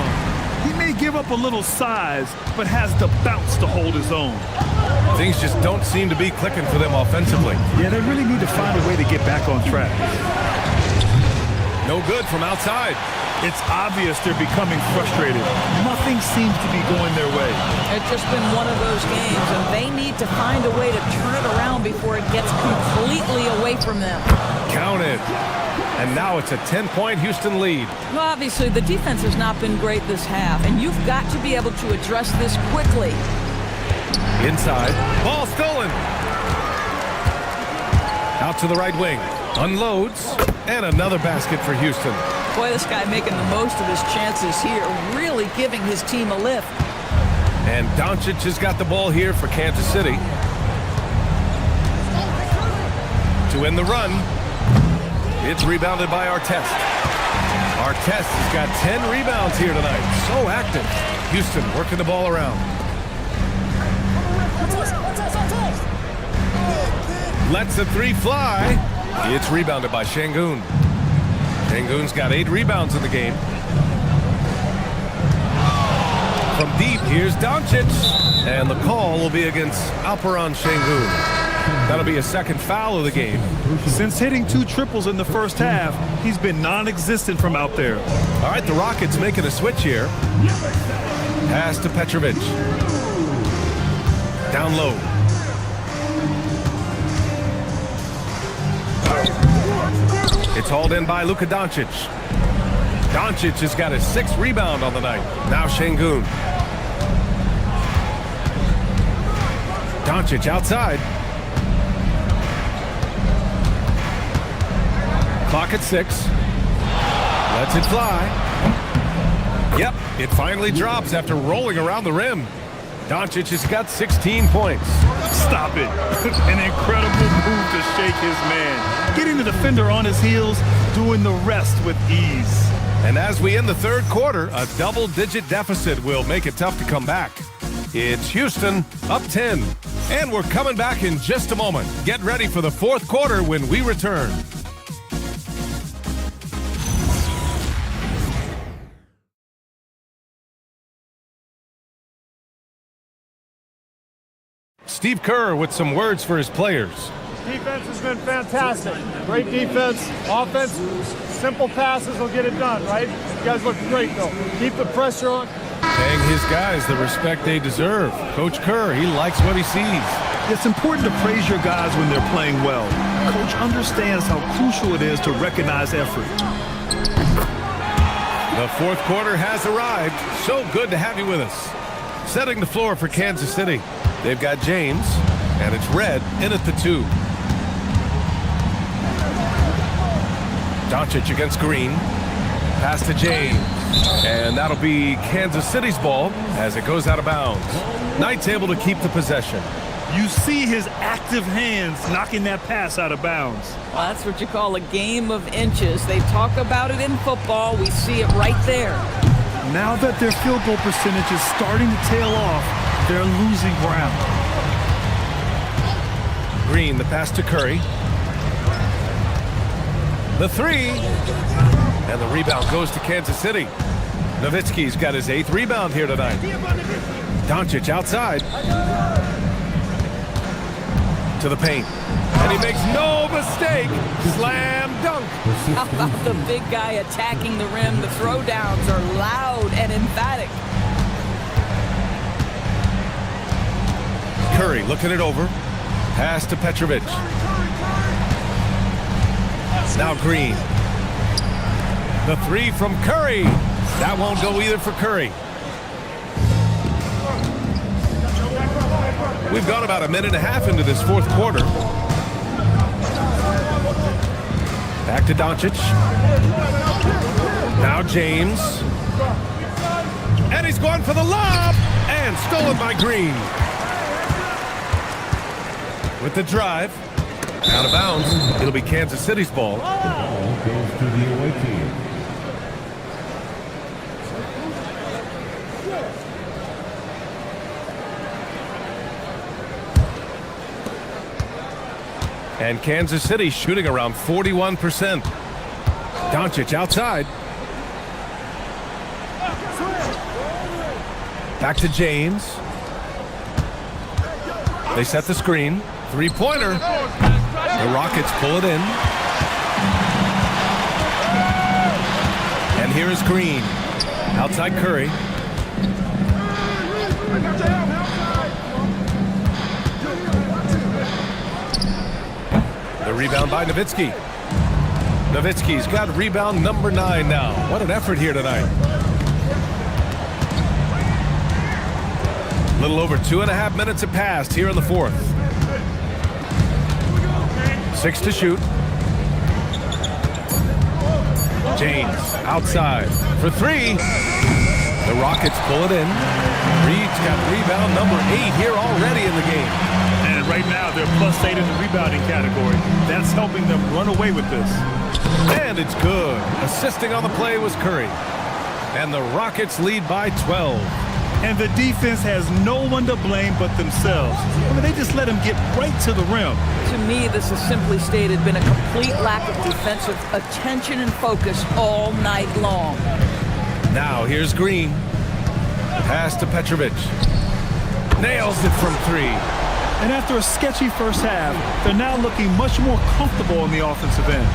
He may give up a little size, but has the bounce to hold his own. Things just don't seem to be clicking for them offensively. Yeah, they really need to find a way to get back on track. No good from outside. It's obvious they're becoming frustrated. Nothing seems to be going their way. It's just been one of those games, and they need to find a way to turn it around before it gets completely away from them. Counted. And now it's a 10-point Houston lead. Well, obviously, the defense has not been great this half, and you've got to be able to address this quickly. Inside. Ball stolen. Out to the right wing. Unloads. And another basket for Houston. Boy, this guy making the most of his chances here, really giving his team a lift. And Doncic has got the ball here for Kansas City. To end the run, it's rebounded by Artest. Artest has got 10 rebounds here tonight. So active. Houston working the ball around. Lets the 3 fly. It's rebounded by Şengün. Şengün's got 8 rebounds in the game. From deep, here's Doncic. And the call will be against Alperen Şengün. That'll be a second foul of the game. Since hitting 2 triples in the first half, he's been non-existent from out there. All right, the Rockets making a switch here. Pass to Petrovic. Down low. It's hauled in by Luka Doncic. Doncic has got his 6th rebound on the night. Now Şengün. Doncic outside. Clock at 6. Lets it fly. Yep, it finally drops after rolling around the rim. Doncic has got 16 points. Stop it. An incredible move to shake his man. Getting the defender on his heels, doing the rest with ease. And as we end the third quarter, a double-digit deficit will make it tough to come back. It's Houston up 10. And we're coming back in just a moment. Get ready for the fourth quarter when we return. Steve Kerr with some words for his players. Defense has been fantastic. Great defense. Offense, simple passes will get it done, right? You guys look great, though. Keep the pressure on. Paying his guys the respect they deserve. Coach Kerr, he likes what he sees. It's important to praise your guys when they're playing well. Coach understands how crucial it is to recognize effort. The fourth quarter has arrived. So good to have you with us. Setting the floor for Kansas City. They've got James, and it's Red in at the 2. Doncic against Green. Pass to James. And that'll be Kansas City's ball as it goes out of bounds. Knight's able to keep the possession. You see his active hands knocking that pass out of bounds. Well, that's what you call a game of inches. They talk about it in football. We see it right there. Now that their field goal percentage is starting to tail off, they're losing ground. Green, the pass to Curry. The 3. And the rebound goes to Kansas City. Nowitzki's got his 8th rebound here tonight. Doncic outside. To the paint. And he makes no mistake. Slam dunk. How about the big guy attacking the rim? The throwdowns are loud and emphatic. Curry looking it over. Pass to Petrovic. Now Green. The 3 from Curry. That won't go either for Curry. We've gone about a minute and a half into this fourth quarter. Back to Doncic. Now James. And he's going for the lob. And stolen by Green. With the drive. Out of bounds. It'll be Kansas City's ball. Ball goes to the away team. And Kansas City shooting around 41%. Doncic outside. Back to James. They set the screen. 3-pointer. The Rockets pull it in. And here is Green. Outside Curry. The rebound by Nowitzki. Nowitzki's got rebound number 9 now. What an effort here tonight. A little over 2.5 minutes have passed here in the fourth. 6 to shoot. James outside for 3. The Rockets pull it in. Reed's got rebound number 8 here already in the game. And right now they're +8 in the rebounding category. That's helping them run away with this. And it's good. Assisting on the play was Curry. And the Rockets lead by 12. And the defense has no one to blame but themselves. I mean, they just let him get right to the rim. To me, this has simply stated been a complete lack of defensive attention and focus all night long. Now here's Green. Pass to Petrovic. Nails it from 3. And after a sketchy first half, they're now looking much more comfortable on the offensive end.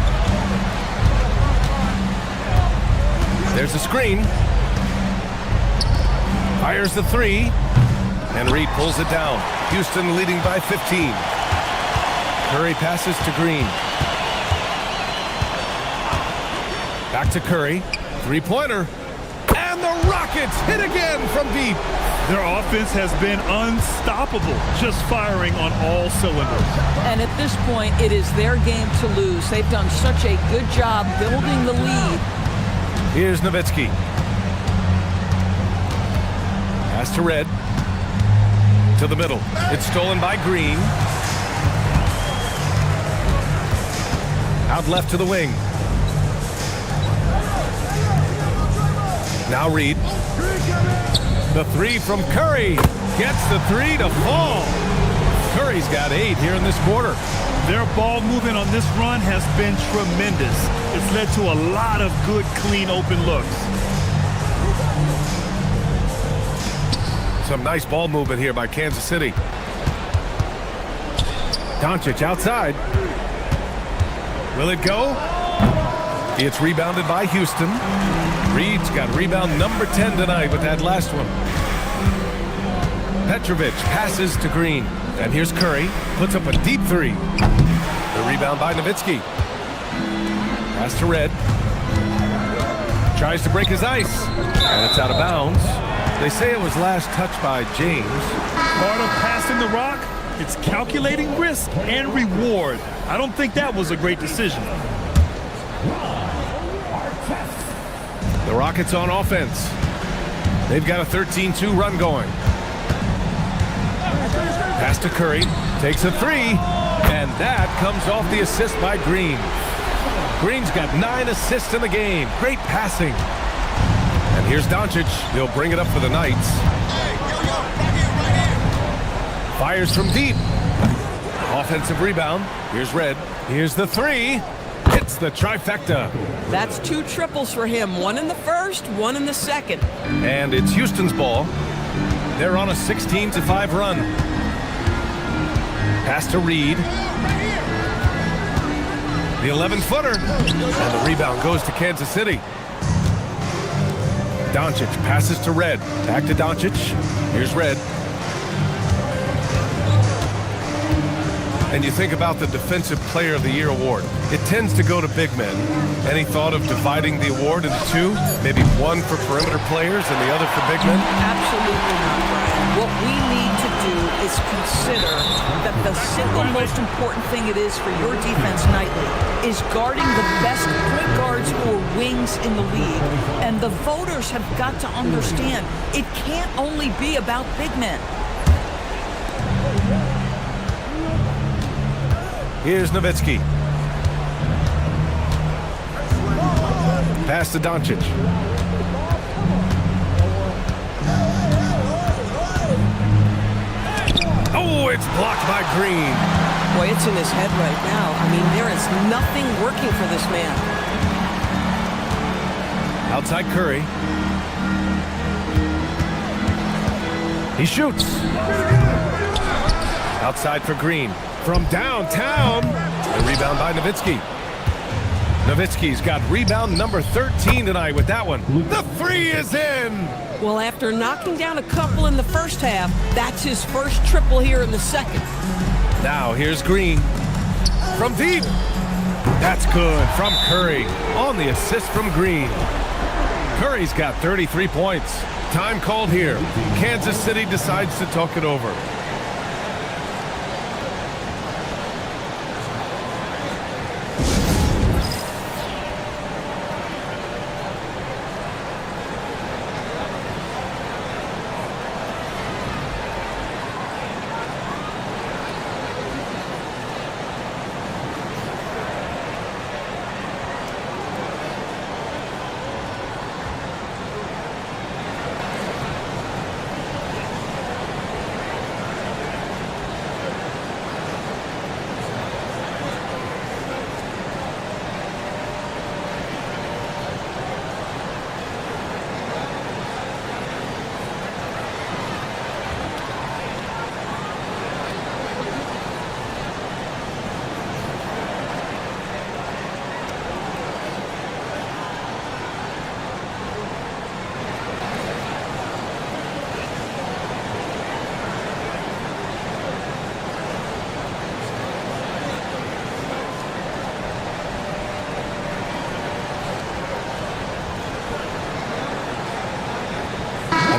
There's the screen. Fires the 3. And Reed pulls it down. Houston leading by 15. Curry passes to Green. Back to Curry. 3-pointer. And the Rockets hit again from deep. Their offense has been unstoppable, just firing on all cylinders. And at this point, it is their game to lose. They've done such a good job building the lead. Here's Nowitzki. Pass to Red. To the middle. It's stolen by Green. Out left to the wing. Now Reed. The 3 from Curry. Gets the 3 to fall. Curry's got 8 here in this quarter. Their ball movement on this run has been tremendous. It's led to a lot of good, clean, open looks. Some nice ball movement here by Kansas City. Doncic outside. Will it go? It's rebounded by Houston. Reed's got rebound number 10 tonight with that last one. Petrovic passes to Green. And here's Curry. Puts up a deep three. The rebound by Nowitzki. Pass to Red. Tries to break his ice. And it's out of bounds. They say it was last touched by James. Part of passing the rock, it's calculating risk and reward. I don't think that was a great decision. The Rockets on offense. They've got a 13-2 run going. Pass to Curry. Takes a three. And that comes off the assist by Green. Green's got 9 assists in the game. Great passing. And here's Doncic. He'll bring it up for the Knights. Fires from deep. Offensive rebound. Here's Red. Here's the three. Hits the trifecta. That's 2 triples for him. 1 in the first, 1 in the second. And it's Houston's ball. They're on a 16-5 run. Pass to Reed. The 11-footer. And the rebound goes to Kansas City. Doncic passes to Red. Back to Doncic. Here's Red. And you think about the Defensive Player of the Year award. It tends to go to big men. Any thought of dividing the award into 2? Maybe 1 for perimeter players and the other for big men? Absolutely not, Brian. What we need to do is consider that the single most important thing it is for your defense nightly is guarding the best point guards or wings in the league. And the voters have got to understand it can't only be about big men. Here's Nowitzki. Pass to Doncic. Oh, it's blocked by Green. Boy, it's in his head right now. I mean, there is nothing working for this man. Outside Curry. He shoots. Outside for Green. From downtown. The rebound by Nowitzki. Nowitzki's got rebound number 13 tonight with that one. The three is in. Well, after knocking down a couple in the first half, that's his first triple here in the second. Now here's Green. From deep. That's good from Curry. On the assist from Green. Curry's got 33 points. Time called here. Kansas City decides to talk it over.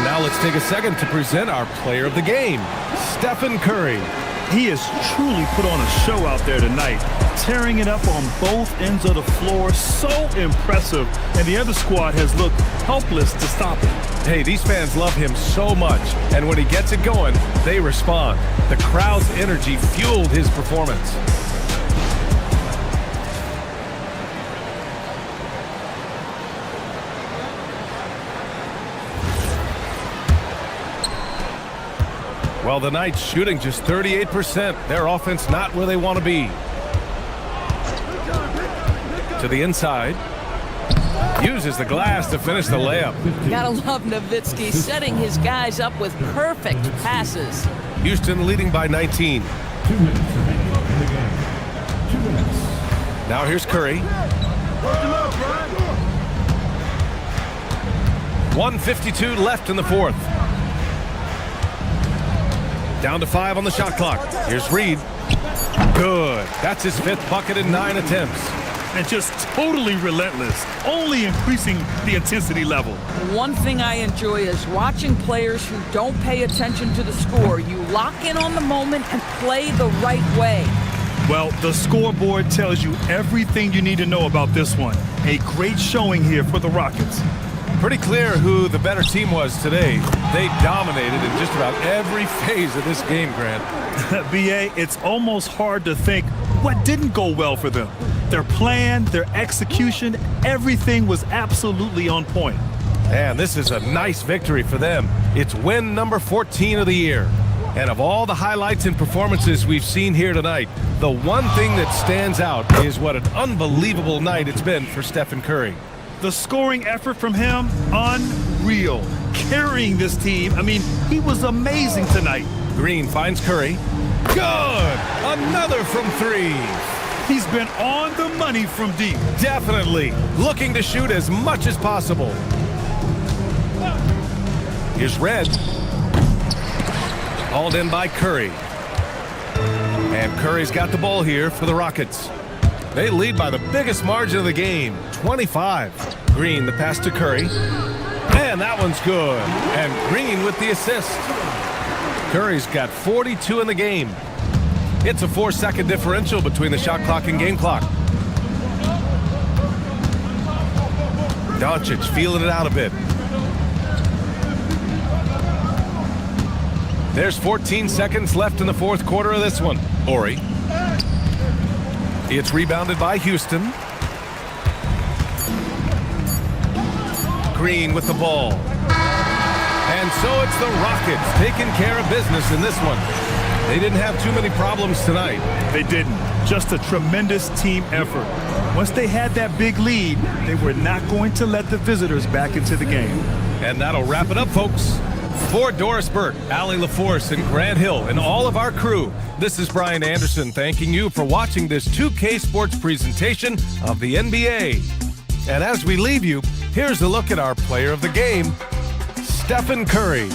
Now let's take a second to present our player of the game, Stephen Curry. He has truly put on a show out there tonight, tearing it up on both ends of the floor. So impressive, and the other squad has looked helpless to stop him. Hey, these fans love him so much, and when he gets it going, they respond. The crowd's energy fueled his performance. Well, the Knights shooting just 38%. Their offense not where they want to be. To the inside. Uses the glass to finish the layup. Gotta love Nowitzki setting his guys up with perfect passes. Houston leading by 19. Now here's Curry. 1:52 left in the fourth. Down to 5 on the shot clock. Here's Reed. Good. That's his 5th bucket in 9 attempts. And just totally relentless, only increasing the intensity level. One thing I enjoy is watching players who don't pay attention to the score. You lock in on the moment and play the right way. Well, the scoreboard tells you everything you need to know about this one. A great showing here for the Rockets. Pretty clear who the better team was today. They dominated in just about every phase of this game, Grant. BA, it's almost hard to think what didn't go well for them. Their plan, their execution, everything was absolutely on point. And this is a nice victory for them. It's win number 14 of the year. And of all the highlights and performances we've seen here tonight, the one thing that stands out is what an unbelievable night it's been for Stephen Curry. The scoring effort from him, unreal. Carrying this team, I mean, he was amazing tonight. Green finds Curry. Good! Another from 3. He's been on the money from deep. Definitely. Looking to shoot as much as possible. Here's Red. Hauled in by Curry. And Curry's got the ball here for the Rockets. They lead by the biggest margin of the game, 25. Green, the pass to Curry. And that one's good. And Green with the assist. Curry's got 42 in the game. It's a 4-second differential between the shot clock and game clock. Doncic feeling it out a bit. There's 14 seconds left in the fourth quarter of this one. Ori. It's rebounded by Houston. Green with the ball. And so it's the Rockets taking care of business in this one. They didn't have too many problems tonight. They didn't. Just a tremendous team effort. Once they had that big lead, they were not going to let the visitors back into the game. And that'll wrap it up, folks. For Doris Burke, Allie LaForce, and Grant Hill, and all of our crew, this is Brian Anderson thanking you for watching this 2K Sports presentation of the NBA. And as we leave you, here's a look at our player of the game, Stephen Curry.